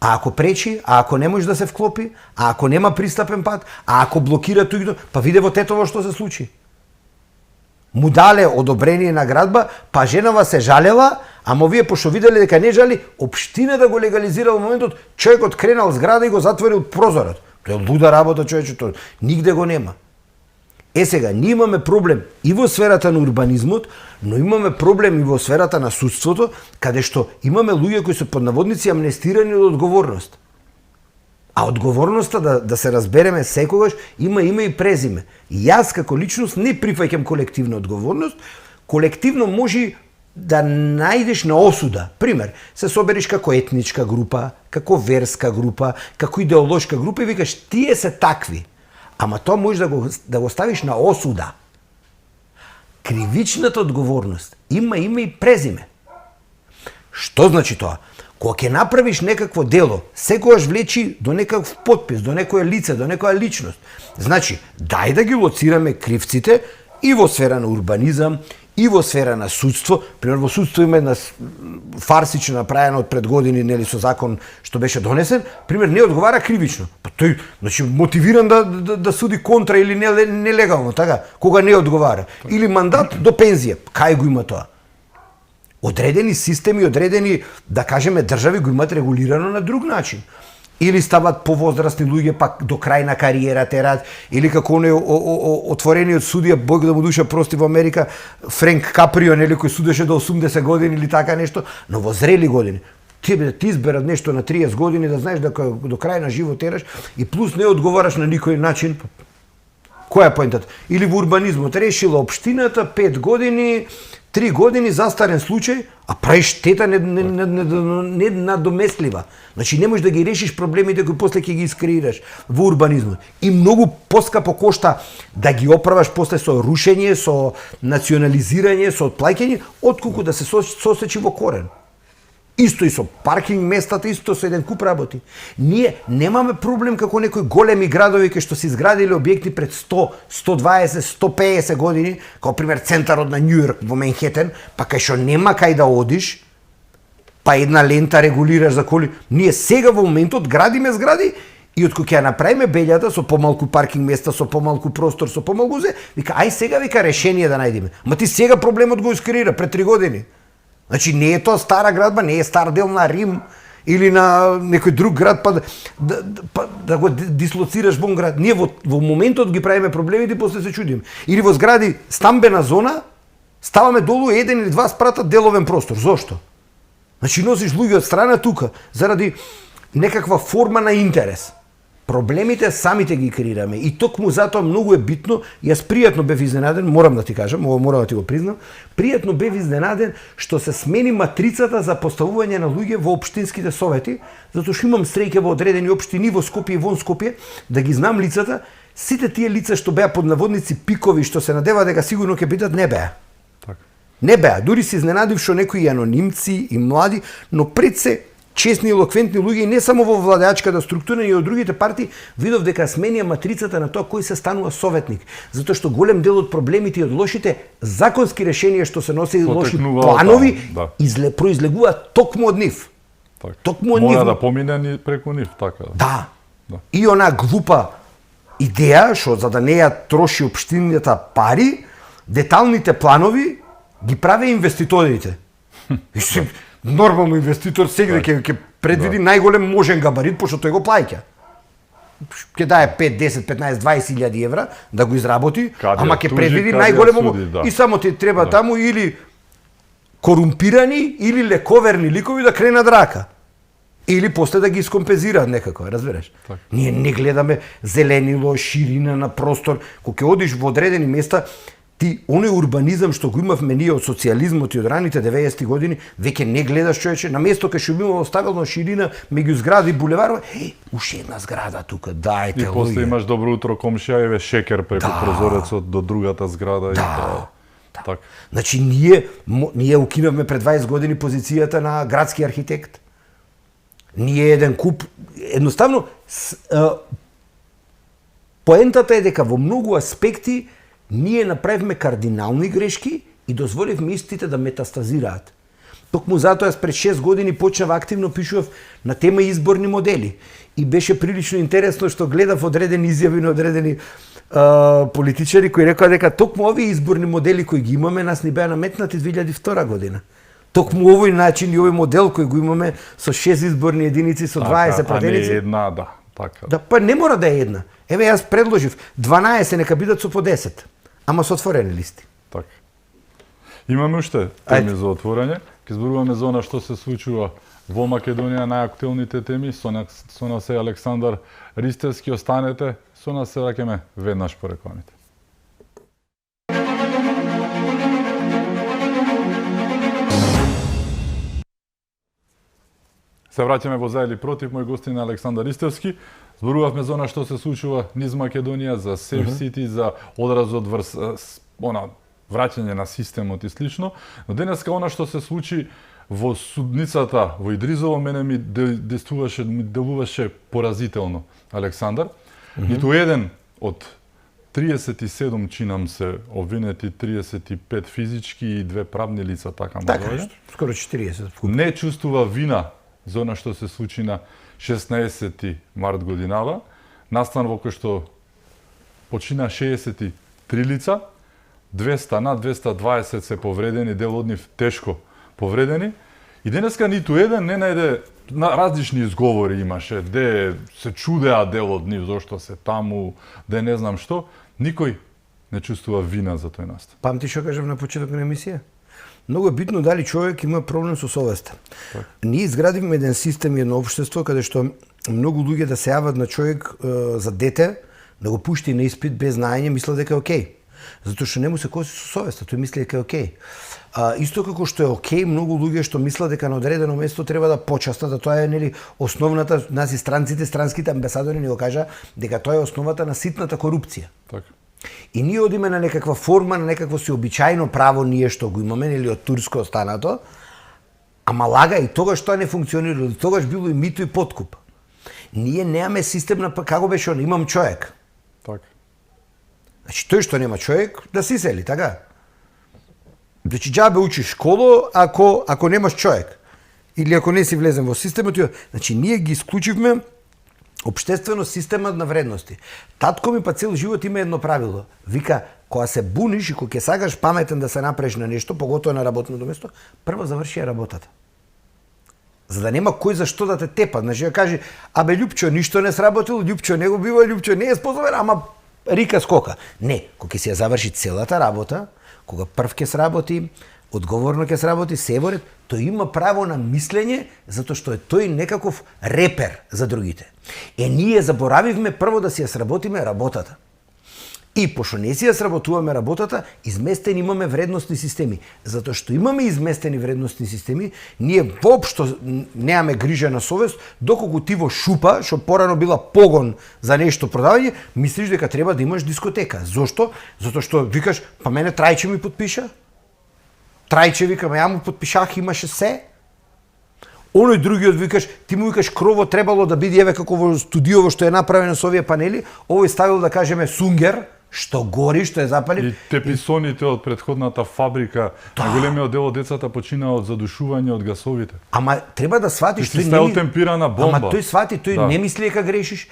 А ако пречи, а ако не може да се вклопи, а ако нема пристапен пат, а ако блокира тој, па виде во Тетово што се случи. Му дале одобрение на градба, па женава се жалела, ама вие пошто виделе дека не жали, општина да го легализира во моментот, човекот кренал зграда и го затворил прозорот. Тоа е луда работа, човече, тоа нигде го нема. Е сега, ние имаме проблем и во сферата на урбанизмот, но имаме проблем и во сферата на судството, каде што имаме луѓе кои се под наводници амнестирани од одговорност. А одговорноста да се разбереме секогаш има име и презиме. Јас како личност не прифаќам колективна одговорност. Колективно може да најдеш на осуда. Пример, се собериш како етничка група, како верска група, како идеолошка група и викаш тие се такви. Ама тоа може да го ставиш на осуда. Кривичната одговорност има име и презиме. Што значи тоа? Кога ќе направиш некакво дело, секогаш влечи до некаков подпис, до некое лице, до некоја личност. Значи, дај да ги лоцираме кривците и во сфера на урбанизам, и во сфера на судство. Пример, во судство има една фарсично направена од пред години, нели, со закон што беше донесен, пример, не одговара кривично. Па тој, значи, мотивиран да суди контра или нелегално, така, кога не одговара. Или мандат до пензија. Кај го има тоа? Одредени системи, одредени, да кажеме, држави го имаат регулирано на друг начин. Или стават повозрастни луѓе пак до крај на кариера терат, или како оној отворениот судија, Бог да му душа прости, во Америка, Френк Каприо, нели, кој судеше до 80 години или така нешто, но во зрели години. Ти изберат нешто на 30 години, да знаеш дека до крај на живот тераш и плюс не одговараш на никој начин. Која е поентата? Или во урбанизмот решила општината 5 години, 3 години застарен случај, а прави штета недомеслива. Значи не можеш да ги решиш проблемите кои после ќе ги искреираш во урбанизмот. И многу поскапо кошта да ги оправаш после со рушење, со национализирање, со отплаќање, отколку да се сосечи во корен. Исто и со паркинг местата, исто со еден куп работи. Ние немаме проблем како некои големи градови кои што се изградиле објекти пред 100, 120, 150 години, како пример центарот на Њујорк во Менхетен, па кај што нема кај да одиш, па една лента регулираш за коли. Ние сега во моментот градиме згради и откако ќе ја направиме бељата со помалку паркинг места, со помалку простор, со помалку вика ај сега вика решение да најдеме. Ма ти сега проблемот го искреира пред 3 години. Значи не е тоа стара градба, не е стар дел на Рим или на некој друг град па да го дислоцираш во град. Ние во моментот ги правиме проблемите и после се чудиме. Или во згради стамбена зона ставаме долу еден или два спрата деловен простор. Зошто? Значи носиш луѓе од страна тука заради некаква форма на интерес. Проблемите самите ги креираме и токму затоа многу е битно. Јас пријатно бев изненаден, морам да ти кажам, морам да ти го признам, пријатно бев изненаден што се смени матрицата за поставување на луѓе во општинските совети, затоа што имам среќа во одредени општини во Скопје и вон Скопје да ги знам лицата. Сите тие лица што беа под наводници пикови, што се надева дека сигурно ќе бидат, не беа. Не беа. Дури се изненадив што некои анонимци и млади, но пред се честни и елоквентни луѓе и не само во владеачката структура, и од другите партии, видов дека сменија матрицата на тоа кој се станува советник. Затоа што голем дел од проблемите и од лошите законски решенија што се носи лоши планови произлегуваат токму од нив. Токму од нив. Мора да помине ни преку нив, така. Да. И она глупа идеја што за да не ја троши општината пари, деталните планови ги прави инвеститорите. Нормално инвеститор сега ќе предвиди најголем можен габарит, пошто тој го плаќа. Ќе дае 5, 10, 15, 20 илјади евра да го изработи, ама ќе предвиди најголемо и само ти треба таму или корумпирани или лековерни ликови да кренат рака. Или после да ги искомпензираат некако, разбираш? Ние не гледаме зеленило, ширина на простор. Кога ќе одиш во одредени места, ти оној урбанизам што го имавме ние од социјализмот и од раните 90-ти години, веќе не гледаш, човече, на место кај што имало оставено ширина меѓу згради и булеварова, уште една зграда тука, дајте луѓе. И после имаш добро утро комшија, еве шекер преку прозорецот до другата зграда и така. Значи ние укинавме пред 20 години позицијата на градски архитект. Ние еден куп, едноставно поентата е дека во многу аспекти ние направивме кардинални грешки и дозволивме истите да метастазираат. Токму затоа пред 6 години почнав активно пишував на тема изборни модели. И беше прилично интересно што гледав одредени изјави на одредени политичари кои рекоа дека токму овие изборни модели кои ги имаме нас ни беа наметнати 2002 година. Токму овој начин и овој модел кој го имаме со 6 изборни единици, со 20 пратеници. А не една, да. Така. Да, па не мора да е една. Еве јас предложив 12 нека бидат со по 10. Ама со отворени листи. Така. Имаме уште теми за отворање. Ќе зборуваме за она што се случува во Македонија најактуелните теми. Со нас е Александар Ристевски. Останете со нас, се враќаме веднаш по рекламите. Се враќаме во За или против. Мој гостин е Александар Ристевски. Зборувавме за она што се случува низ Македонија, за Safe City, за одразот врз враќање на системот и слично. Но денеска она што се случи во судницата во Идризово мене ми делуваше поразително, Александар. Ниту еден од 37 чинам се обвинети, 35 физички и 2 правни лица, така така, скоро 40. Не чувствува вина за она што се случи на 16 март годинава, настан во кој што почина 63 лица, над 220 се повредени, дел од нив тешко повредени. И денеска ниту еден не најде, различни изговори имаше, де се чудеа дел од нив, зошто се таму, де не знам што, никој не чувствува вина за тој настан. Памти што кажав на почеток на емисија? Многу е битно дали човек има проблем со совеста. Так. Ние изградивме еден систем и едно општество каде што многу луѓе да се јават на човек за дете, да го пушти на испит без знаење, мислат дека е окей. Затоа што не му се коси со совеста, тој мисли дека е окей. Исто како што е окей, многу луѓе што мислат дека на одредено место треба да почастат, да тоа е нели основната, наси странските амбасадори ни го кажа дека тоа е основата на ситната корупција. Така. И ние одиме на некаква форма, на некакво сиобичајно право ние што го имаме, или од турско останато, ама лага и тогаш тоа не функционира, и тогаш било и мито и подкуп. Ние немаме систем на како беше он, имам човек. Така. Значи тој што нема човек да си сели, така? Значи џабе учиш школо ако немаш човек. Или ако не си влезен во системот, значи ние ги исклучивме општествено системот на вредности. Татко ми па цел живот има едно правило. Вика, кога се буниш и кога ќе сакаш паметен да се направиш на нешто, поготоа на работното место, прво заврши работата. За да нема кој зашто да те тепа. Значи ја кажи, абе Љупчо ништо не сработил, Љупчо не го бива, Љупчо не е способен, ама рика скока. Не, кога ќе се ја заврши целата работа, кога прв ќе сработи, одговорно ќе сработи, се во ред, тој има право на мислење, затоа што е тој некаков репер за другите. Ние заборавивме прво да си ја сработиме работата. И пошто не си ја сработуваме работата, изместени имаме вредностни системи. Затоа што имаме изместени вредностни системи, ние воопшто немаме грижа на совест, доколку ти во шупа, што порано била погон за нешто продавање, мислиш дека треба да имаш дискотека. Зошто? Затоа што викаш, па мене Трајче ми подпиша. Трајче вика, ја му подпишах, имаше се. Оној другиот викаш, ти му викаш крово требало да биде еве како во студиово што е направено со овие панели, овој ставил да кажеме сунгер, што гори, што е запален. И теписоните од претходната фабрика, најголемиот дел од децата почина од задушување од гасовите. Ама треба да сватиш, тој не темпирана бомба. Ама тој свати, тој не мисли дека грешиш.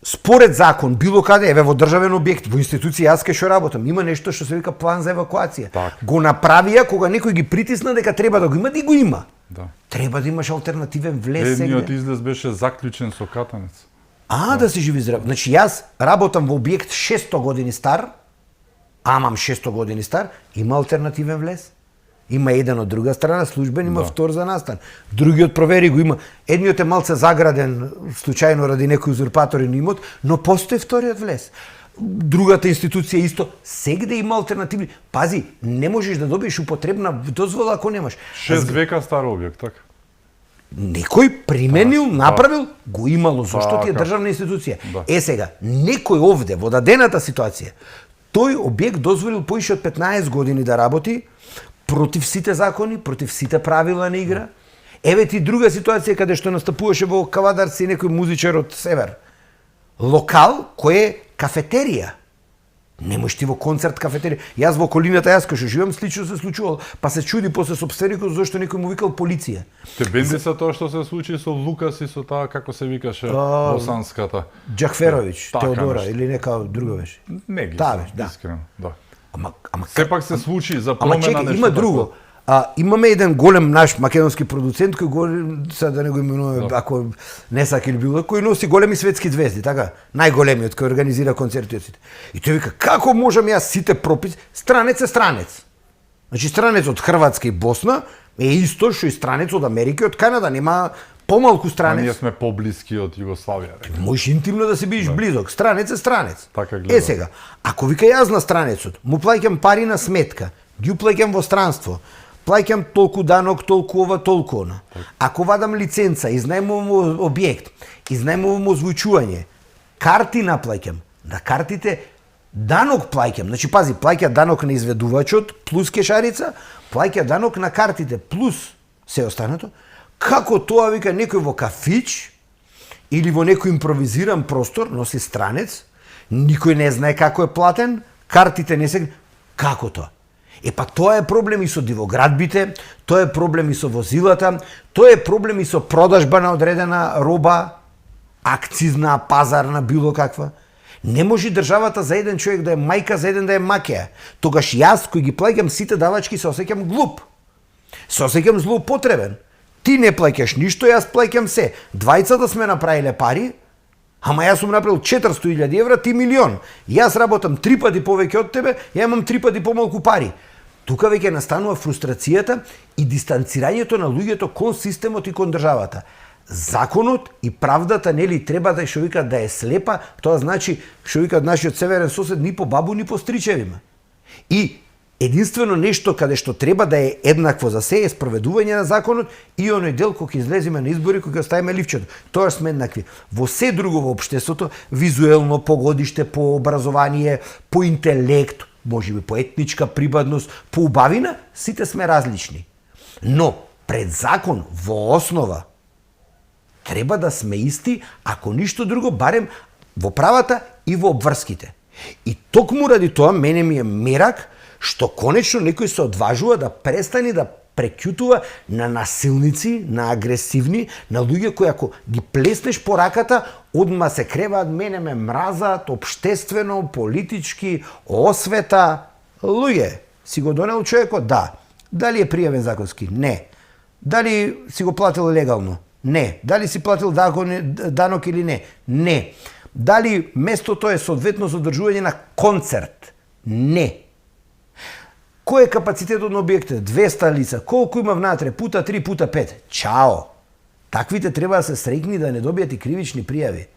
Според закон, било каде, еве во државен објект, во институција јас кај што работам, има нешто што се вика план за евакуација. Так. Го направија кога некој ги притисна дека треба да го има, и го има. Да. Треба да имаш алтернативен влез. Едниот излез беше заклучен со катанец. Да се живи здрав. Значи јас работам во објект 600 години стар, амам 600 години стар, има алтернативен влез. Има еден од друга страна службен, има втор за настан. Другиот провери го има. Едниот е малце заграден случајно ради некој узурпаторен имот, но постои вториот влез. Другата институција исто, сегде има алтернативи. Пази, не можеш да добиеш употребна дозвола ако немаш. 6 века стар објект, така. Некој применил, направил, го имало, зашто ти е државна институција. Сега, некој овде во дадената ситуација, тој објект дозволил поише од 15 години да работи против сите закони, против сите правила на игра. Еве ти друга ситуација каде што настапуваше во Кавадарци некој музичар од север. Локал кој е кафетерија. Не можеш ти во концерт кафетерија. Јас во околината, јас кај што живеам, слично се случувало. Па се чуди после сопственикот зашто некој му викал полиција. Те бенди се тоа што се случи со Лукас и со таа како се викаше босанската. Џакферовиќ, Теодора или нека друга беше. Не ги знам, искрено, да. Ама сепак се случи за промена нешто. Ама чекај, има друго. Имаме еден голем наш македонски продуцент кој го сега да не го именуваме ако не сака или било, кој носи големи светски звезди, така? Најголемиот кој организира концерти од сите. И тој вика како можам јас сите прописи, странец е странец. Значи странец од Хрватска и Босна е исто што и странец од Америка и од Канада, нема помалку А странец. ние сме поблиски од Југославија. Можеш интимно да се бидеш близок. Странец е странец. Така гледам. Сега, ако вика јас на странецот, му плаќам пари на сметка, ги плаќам во странство, плаќам толку данок, толку ова, толку она. Ако вадам лиценца, изнајмувам објект, изнајмувам озвучување, карти наплаќам, на картите данок плаќам. Значи пази, плаќа данок на изведувачот плюс кешарица, плаќа данок на картите плюс се останато. Како тоа вика некој во кафич или во некој импровизиран простор носи странец, никој не знае како е платен, картите не се... Како тоа? Па тоа е проблем и со дивоградбите, тоа е проблем и со возилата, тоа е проблем и со продажба на одредена роба, акцизна, пазарна, било каква. Не може државата за еден човек да е мајка, за еден да е маќеја. Тогаш јас, кој ги плаќам сите давачки, се осеќам глуп. Се осеќам злоупотребен. Ти не плаќаш ништо, јас плаќам се. Двајцата сме направиле пари, ама јас сум направил 400.000 евра, ти милион. Јас работам 3 пати повеќе од тебе, ја имам 3 пати помалку пари. Тука веќе настанува фрустрацијата и дистанцирањето на луѓето кон системот и кон државата. Законот и правдата нели треба да што вика да е слепа, тоа значи што вика нашиот северен сосед ни по бабу ни по стричевима. И единствено нешто каде што треба да е еднакво за се е спроведување на законот и оној дел кога ќе излеземе на избори, кога ќе оставиме ливчето. Тоа сме еднакви. Во се друго во општеството, визуелно, по годиште, по образование, по интелект, можеби по етничка припадност, по убавина, сите сме различни. Но пред закон во основа треба да сме исти, ако ништо друго, барем во правата и во обврските. И токму ради тоа мене ми е мерак што конечно некој се одважува да престани да прекјутува на насилници, на агресивни, на луѓе кои ако ги плеснеш по раката, одма се креваат, мене ме мразат, општествено, политички, освета. Луѓе, си го донел човекот? Да. Дали е пријавен законски? Не. Дали си го платил легално? Не. Дали си платил данок или не? Не. Дали местото е соодветно за одржување на концерт? Не. Кој е капацитетот на објектот? 200 лица. Колку има внатре? Пута 3, пута 5. Чао! Таквите треба да се среќни да не добијат и кривични пријави.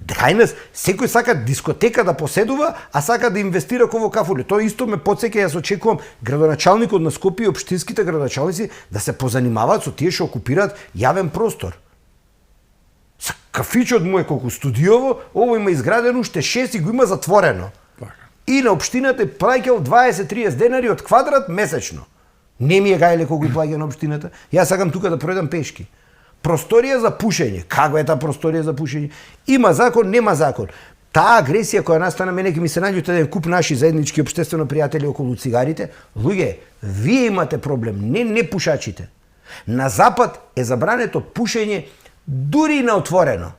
Кајнес, секој сака дискотека да поседува, а сака да инвестира во кафуле. Тоа исто ме потсеќа, јас очекувам градоначалникот на Скопје и општинските градоначалници да се позанимаваат со тие што окупираат јавен простор. Кафичот му е колку студиово, ово има изградено уште 6 и го има затворено. И на општината плаќал 20-30 денари од квадрат месечно. Не ми е гајле колку ги плаќа на општината. Јас сакам тука да пројдам пешки. Просторија за пушење. Каква е таа просторија за пушење? Има закон, нема закон. Таа агресија која настана, мене ќе ми се наѓуте еден куп наши заеднички општествено пријатели околу цигарите. Луѓе, вие имате проблем, не пушачите. На запад е забрането пушење дури на отворено.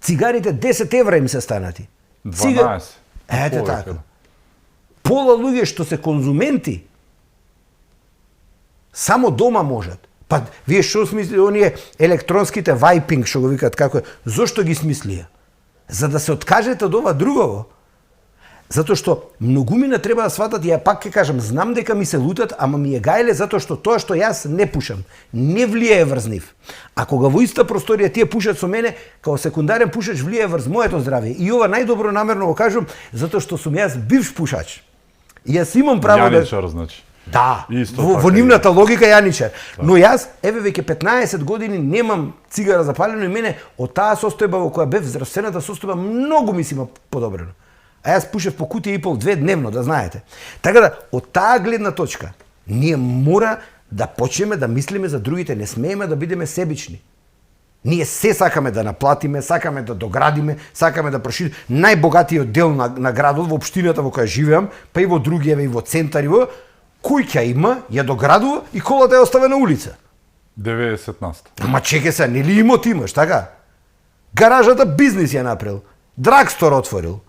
Цигарите 10 евра им се станати. 12. Ете така. Пола луѓе што се конзументи само дома можат. Па вие што смислите оние електронските вајпинг што го викаат како е? Зошто ги смислија? За да се откажете од ова другово. Затоа што многумина треба да сватат, ја пак ќе кажам, знам дека ми се лутат, ама ми е гајле затоа што тоа што јас не пушам, не влијае врз нив. А кога во иста просторија тие пушат со мене, као секундарен пушач влијае врз моето здравје. И ова најдобро намерно го кажам, затоа што сум јас бивш пушач. И јас имам право Јаничар, значи. Да, Исто во нивната логика јаничар. Но јас, еве веќе 15 години немам цигара запалено и мене од таа состојба во која бев здравствената состојба многу ми си има подобрено. А јас пушев по кутија и пол 2 дневно, да знаете. Така да, од таа гледна точка, ние мора да почнеме да мислиме за другите, не смееме да бидеме себични. Ние се сакаме да наплатиме, сакаме да доградиме, сакаме да прошириме најбогатиот дел на градот во општината во која живеам, па и во други, еве и во центар и во куќа има, ја доградува и колата ја оставя на улица. 90%. Ама чеке се, нели имот имаш, така? Гаражата бизнис ја направил, драгстор отворил,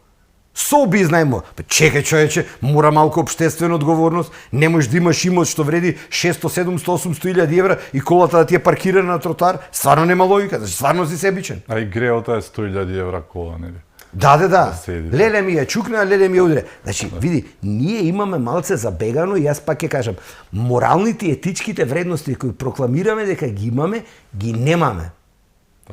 соби изнајмува. Чекај човече, мора малку општествена одговорност, не можеш да имаш имот што вреди 600, 700, 800.000 евра и колата да ти е паркирана на тротар, стварно нема логика, значи стварно си себичен. А и греота е 100.000 евра кола, нели? Да. седите. Леле ми ја чукна, леле ми ја удре. Значи, види, ние имаме малце забегано и јас пак ќе кажам, моралните и етичките вредности кои прокламираме дека ги имаме, ги немаме.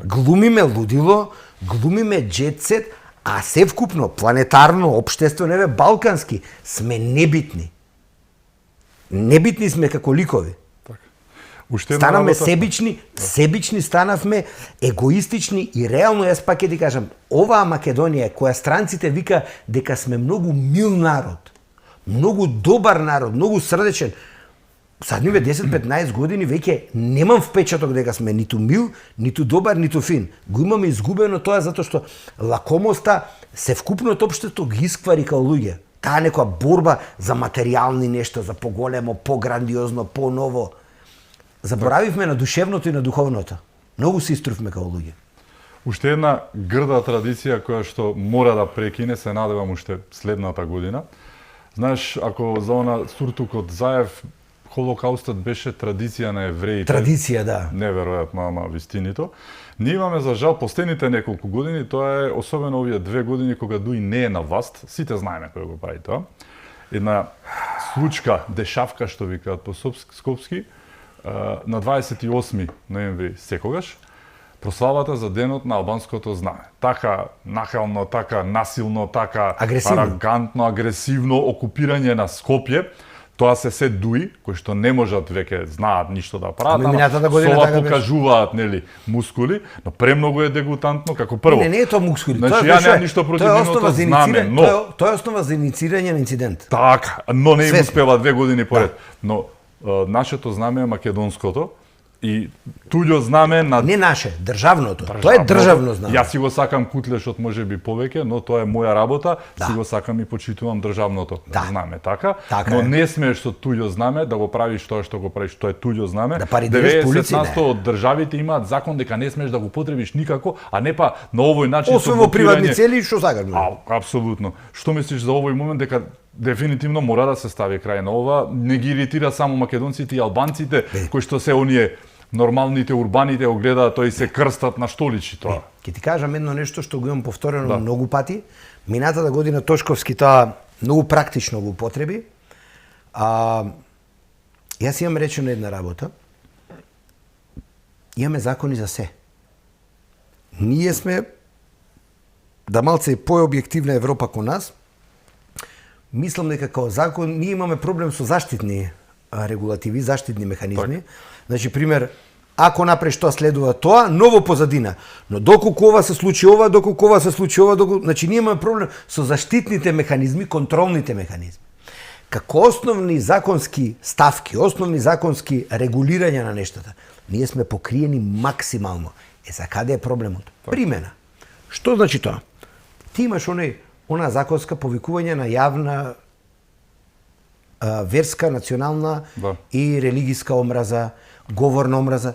Глумиме лудило, глумиме джетсет, а севкупно, планетарно, општествено, еве балкански, сме небитни. Небитни сме како ликови. Уште една Станавме работа- себични станавме, егоистични и реално јас пак ќе ти кажам, оваа Македонија која странците вика дека сме многу мил народ, многу добар народ, многу срдечен. Садниве 10-15 години веќе немам впечаток дека сме ниту мил, ниту добар, ниту фин. Го имаме изгубено тоа затоа што лакомоста севкупното општество ги исквари као луѓе. Таа некоја борба за материјални нешта, за поголемо, пограндиозно, поново. Заборавивме на душевното и на духовното. Многу се иструвме као луѓе. Уште една грда традиција која што мора да прекине, се надевам уште следната година. Знаеш, ако за она суртукот Заев, Холокаустот беше традиција на евреите. Традиција, да. Неверојатно, ама вистинито. Ние имаме за жал последните неколку години, тоа е особено овие 2 години кога Дуи не е на власт, сите знаеме кој го прави тоа. Една случка, дешавка што викаат по скопски, на 28 ноември секогаш, прославата за денот на албанското знаме. Така нахално, така насилно, така агресивно, арогантно, агресивно окупирање на Скопје. Тоа се Дуи, кои што не можат веќе знаат ништо да прават, минатата година со така покажуваат нели мускули, но премногу е дегутантно како прво. Не е тоа мускули. Значи ја немам ништо против нивното знаме, но тоа е основа за инициирање на инцидент. Така, но не им успева 2 години поред. Но нашето знаме е македонското и туѓо знаме на не наше, државното. Тоа е државно знаме. Јас си го сакам кутлешот можеби повеќе, но тоа е моја работа, си го сакам и почитувам државното знаме, така? Но не смееш со туѓо знаме да го правиш тоа што го правиш, тоа е туѓо знаме. Да паридираш полиција. 90% од државите имаат закон дека не смееш да го потребиш никако, а не па на овој начин освен во приватни цели што сакаш. Апсолутно. Што мислиш за овој момент дека дефинитивно мора да се стави крај на ова, не ги иритира само македонците и албанците кои што се оние нормалните урбаните го гледаат тој се крстат на штоличи тоа. Ќе ти кажам едно нешто што го имам повторено многу пати. Минатата година Тошковски тоа многу практично го употреби. Јас имам речено една работа. Имаме закони за се. Ние сме да малце пообјективна Европа кон нас. Мислам дека као закон ние имаме проблем со заштитни регулативи, заштитни механизми. Значи, пример, ако направиш тоа, следува тоа, ново позадина. Но доколку ова се случи ова, доколку ова се случи ова, значи ние имаме проблем со заштитните механизми, контролните механизми. Како основни законски ставки, основни законски регулирања на нештата, ние сме покриени максимално. За каде е проблемот? Примена. Што значи тоа? Ти имаш она законска повикување на јавна верска, национална и религиска омраза, говорна омраза.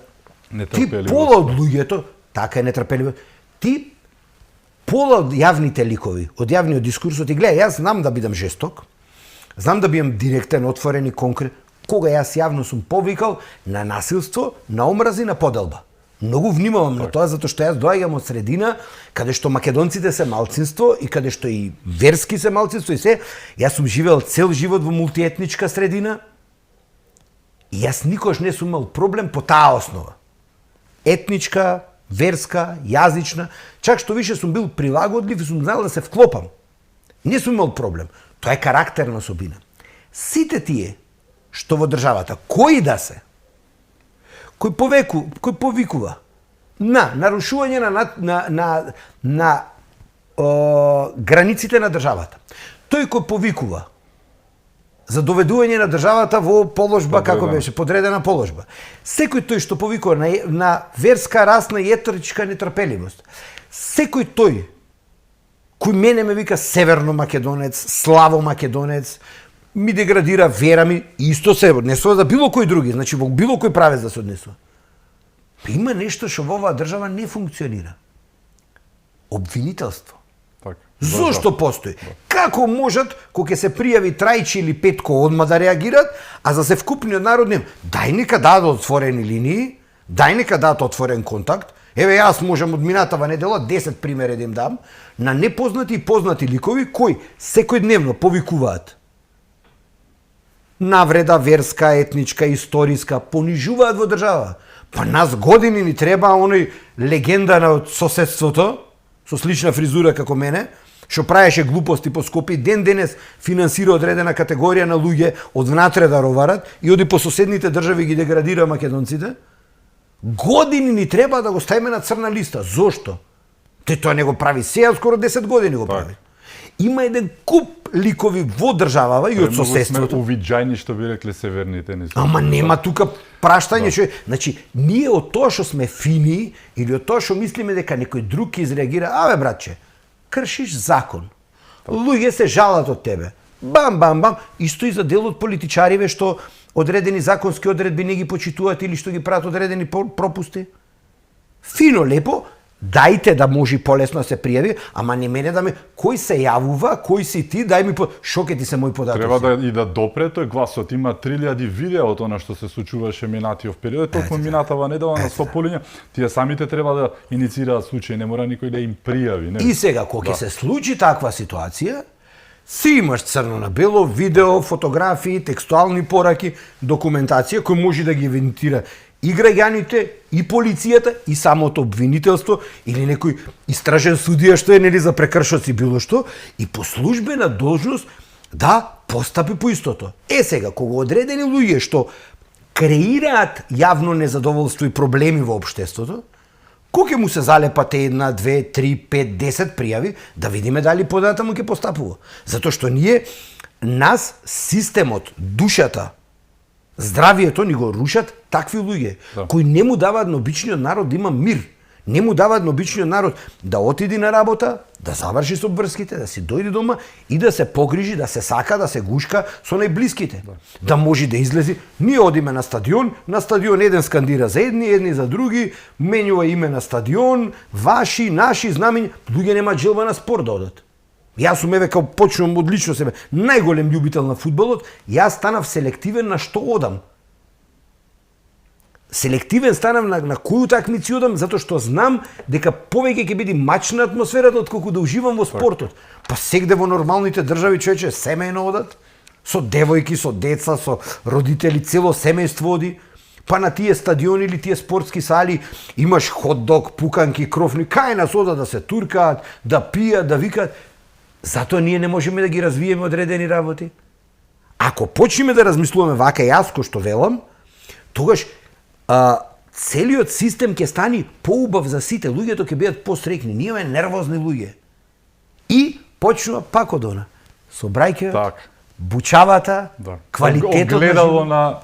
Ти пола од луѓето, така е нетрпеливо, ти пола од јавните ликови, од јавниот дискурс, ти гледа, јас знам да бидам жесток, знам да бидам директен, отворен и конкретен, кога јас јавно сум повикал на насилство, на омрази, на поделба. Многу внимавам на тоа, затоа што јас доаѓам од средина каде што македонците се малцинство и каде што и верски се малцинство и се. Јас сум живеел цел живот во мултиетничка средина и јас никош не сум имал проблем по таа основа. Етничка, верска, јазична, чак што више сум бил прилагодлив и сум знал да се вклопам. Не сум имал проблем. Тоа е карактерна особина. Сите тие што во државата, кои да се, кој повикува на нарушување на границите на државата. Тој кој повикува за доведување на државата во положба, како беше, подредена положба. Секој тој што повикува на верска, расна и етничка нетрпеливост. Секој тој кој мене ме вика северно македонец, славо македонец, ми деградира вера ми, исто се однесува за било кој други, значи во било кој правец да се однесува. Има нешто што во оваа држава не функционира. Обвинителство. Зошто постои? Како можат, кога ќе се пријави Трајчи или Петко, одма да реагират, а за се вкупниот народ нема? Дај нека дадат отворени линии, дај нека дадат отворен контакт, Еве јас можам од минатава недела 10 примери да им дам на непознати и познати ликови кои секојдневно повикуваат навреда верска, етничка, историска, понижуваат во држава. Па нас години ни треба оној легенда на соседството со слична фризура како мене, што правеше глупости по Скопје, ден денес финансира одредена категорија на луѓе од внатре да роварат и оди по соседните држави ги деградира македонците. Години ни треба да го ставиме на црна листа. Зошто? Тоа не го прави сега, скоро 10 години го прави. Има еден куп ликови во државава и од соседството. Многу сме увиđајни, што би рекле северните ни. Ама нема тука праштање, што значи ние од тоа што сме фини или од тоа што мислиме дека некој друг ќе изреагира, абе братче, кршиш закон. Луѓе се жалат од тебе. Бам, бам, бам. Исто и за дел од политичариве што одредени законски одредби не ги почитуваат или што ги прават одредени пропусти. Фино, лепо, дајте да може полесно да се пријави, ама не мене да ме кој се јавува, кој си ти, дај ми шо ќе ти се мој податоци. Треба да и да допре тој гласот. Има 3000 видео од она што се случуваше минатиот период, толку минатава недела на Сополиња. Тие самите треба да иницираат случај, не мора никој да им пријави, не? И сега кога ќе се случи таква ситуација, си имаш црно на бело, видео, фотографии, текстуални пораки, документација кој може да ги инвентира и граѓаните, и полицијата, и самото обвинителство, или некој истражен судија што е нели за прекршоци било што, и по службена должност да постапи по истото. Сега, кога одредени луѓе што креираат јавно незадоволство и проблеми во општеството, кога ќе му се залепат 1, 2, 3, 5, 10 пријави, да видиме дали подата му ќе постапува. Затоа што ние, нас, системот, душата, здравието ни го рушат такви луѓе, кои не му даваат на обичниот народ да има мир. Не му даваат на обичниот народ да отиди на работа, да заврши со обврските, да си дојде дома и да се погрижи, да се сака, да се гушка со најблиските. Да може да излези. Ние одиме на стадион еден скандира за едни за други, менјува име на стадион, ваши, наши, знамења, луѓе немаат желба на спорт да одат. Јас сум еве као почнувам од лично себе, најголем љубител на фудбалот, јас станав селективен на што одам. Селективен станав на кои утакмици одам, затоа што знам дека повеќе ќе биде мачна атмосферата отколку да уживам во спортот. Па сегде во нормалните држави човече семејно одат, со девојки, со деца, со родители, цело семејство оди. Па на тие стадиони или тие спортски сали имаш хот-дог, пуканки, крофни, кај нас одат да се туркаат, да пијат, да викаат. Затоа ние не можеме да ги развиеме одредени работи. Ако почнеме да размислуваме вака јас кој што велам, тогаш целиот систем ќе стани поубав за сите, луѓето ќе бидат посрекни, ние сме нервозни луѓе. И почнува пак од она. Собрајќа, бучавата, квалитетот огледало на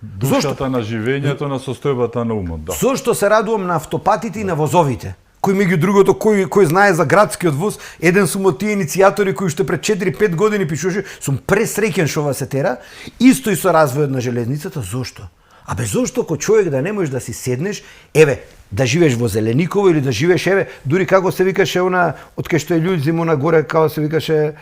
душата на живењето, на состојбата на умот. Да. Зошто се радувам на автопатите и на возовите? Кој меѓу другото, кој знае за градскиот воз, еден сум од тие иницијатори кои уште пред 4-5 години пишуваше, сум пресреќен што ова се тера, исто и со развојот на железницата. Зошто? Абе зошто кој човек да не можеш да си седнеш, еве, да живееш во Зелениково или да живееш, еве, дури како се викаше она, од кај што е Љуѓзимо на горе, како се викаше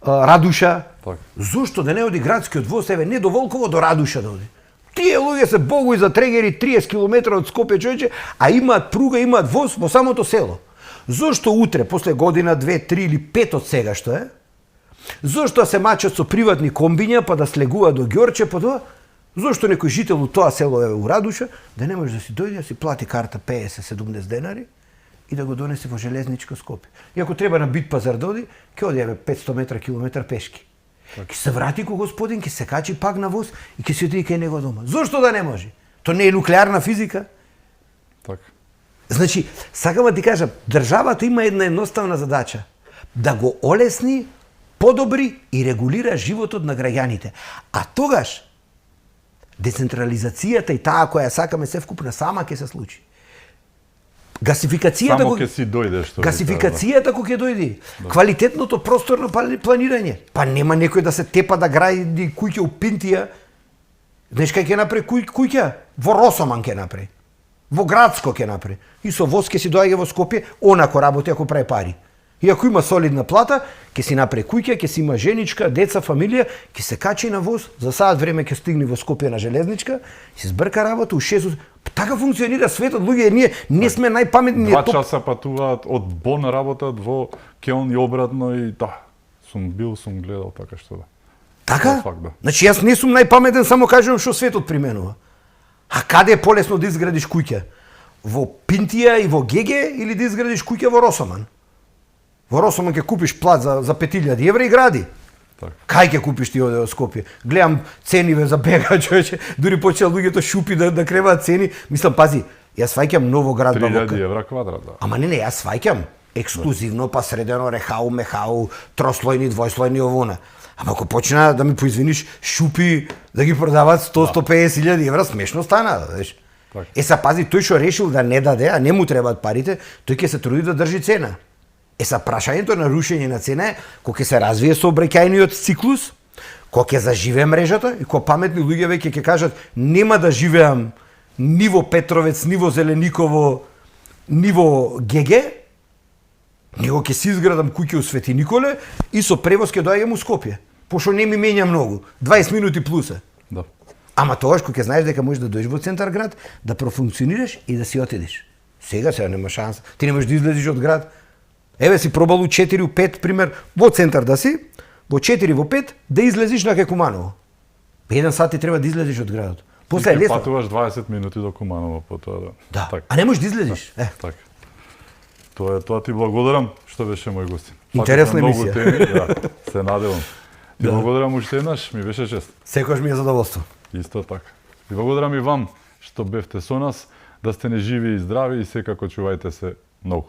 Радуша. Так. Зошто да не оди градскиот воз, еве, не до Волково, до Радуша да оди? Тие луѓе се богуи за трегери 30 км од Скопје, човече, а имаат пруга, имаат воз во самото село. Зошто утре, после година, 2, 3 или 5 од сега што е? Зошто се мачат со приватни комбиња, па да слегуваат до Ѓорче, па тоа? Зошто некој жител од тоа село е у Радуша, да не може да си дојде, да си плати карта 50-70 денари и да го донесе во железничко Скопје. И ако треба на Бит пазар да оди, ќе оди 500 метра, километар пешки. Ќе се врати ко господин, ќе се качи пак на воз и ќе се оди кај него дома. Зошто да не може? То не е нуклеарна физика? Так. Значи, сакам да ти кажам, државата има една едноставна задача. Да го олесни, подобри и регулира животот на граѓаните. А тогаш, децентрализацијата и таа која сакаме се вкупна сама ќе се случи. Гасификацијата само ќе си дојде што. Гасификацијата кога ќе дојде. Да. Квалитетното просторно планирање. Па нема некој да се тепа да гради куќа у Пинтија. Знаеш кај ќе направи куќа? Во Росоман ќе направи. Во Градско ќе направи. И со воз ќе си доаѓа во Скопје, онако работи ако прави пари. И ако има солидна плата, ќе си направи куќа, ќе си има женичка, деца, фамилија, ќе се качи на воз, за саат време ќе стигне во Скопје на железничка, ќе се збрка работа, у 6 Така функционира светот, луѓе, ние не сме најпаметни. 2 часа патуваат од Бон работат во Келн и обратно и да, сум гледал така што да. Така? Факт, да. Значи јас не сум најпаметен, само кажувам што светот применува. А каде е полесно да изградиш куќа? Во Пинтија и во Геге или да изградиш куќа во Росоман? Во Росоман ќе купиш плат за 5000 евра и гради. Така. Кај ќе купиш ти оде во Скопје? Гледам цениве за бега, човече, дури почеа луѓето шупи да креваат цени. Мислам, пази, јас сваќам Новоград, 3000 евра квадрат, да. Ама не, јас сваќам ексклузивно, па средено рехау, мехау, трослојни, двојслојни овона. Ама ако почна да ми поизвиниш шупи да ги продаваат 100-150 илјади евра, смешно стана, знаеш. Так. Са пази, тој што решил да не даде, а не му требаат парите, тој ќе се труди да држи цена. Са прашањето на рушење на цена е кога ќе се развие сообраќајниот циклус, кога ќе заживее мрежата и кога паметни луѓе веќе ќе кажат нема да живеам ниво Петровец, ниво Зелениково, ниво Геге, него ќе си изградам куќа у Свети Николе и со превоз ќе доаѓам у Скопје. Пошто не ми менја многу, 20 минути плюса. Да. Ама тогаш кога ќе знаеш дека можеш да дојдеш во центар град, да профункционираш и да си отидеш. Сега нема шанса. Ти не можеш да излезеш од град. Еве си пробал у 4 у 5 пример во центар да си, во 4 во 5 да излезеш на Кекуманово. 1 сат ти треба да излезеш од градот. После е лесно. Патуваш 20 минути до Куманово потоа да. Да. Так. А не можеш да излезеш. Така. Тоа ти благодарам што беше мој гостин. Интересна Многу емисија. теми, да, се надевам. Ти Да. благодарам уште еднаш, ми беше чест. Секогаш ми е задоволство. Исто така. И благодарам и вам што бевте со нас, да сте неживи и здрави и секако чувајте се многу.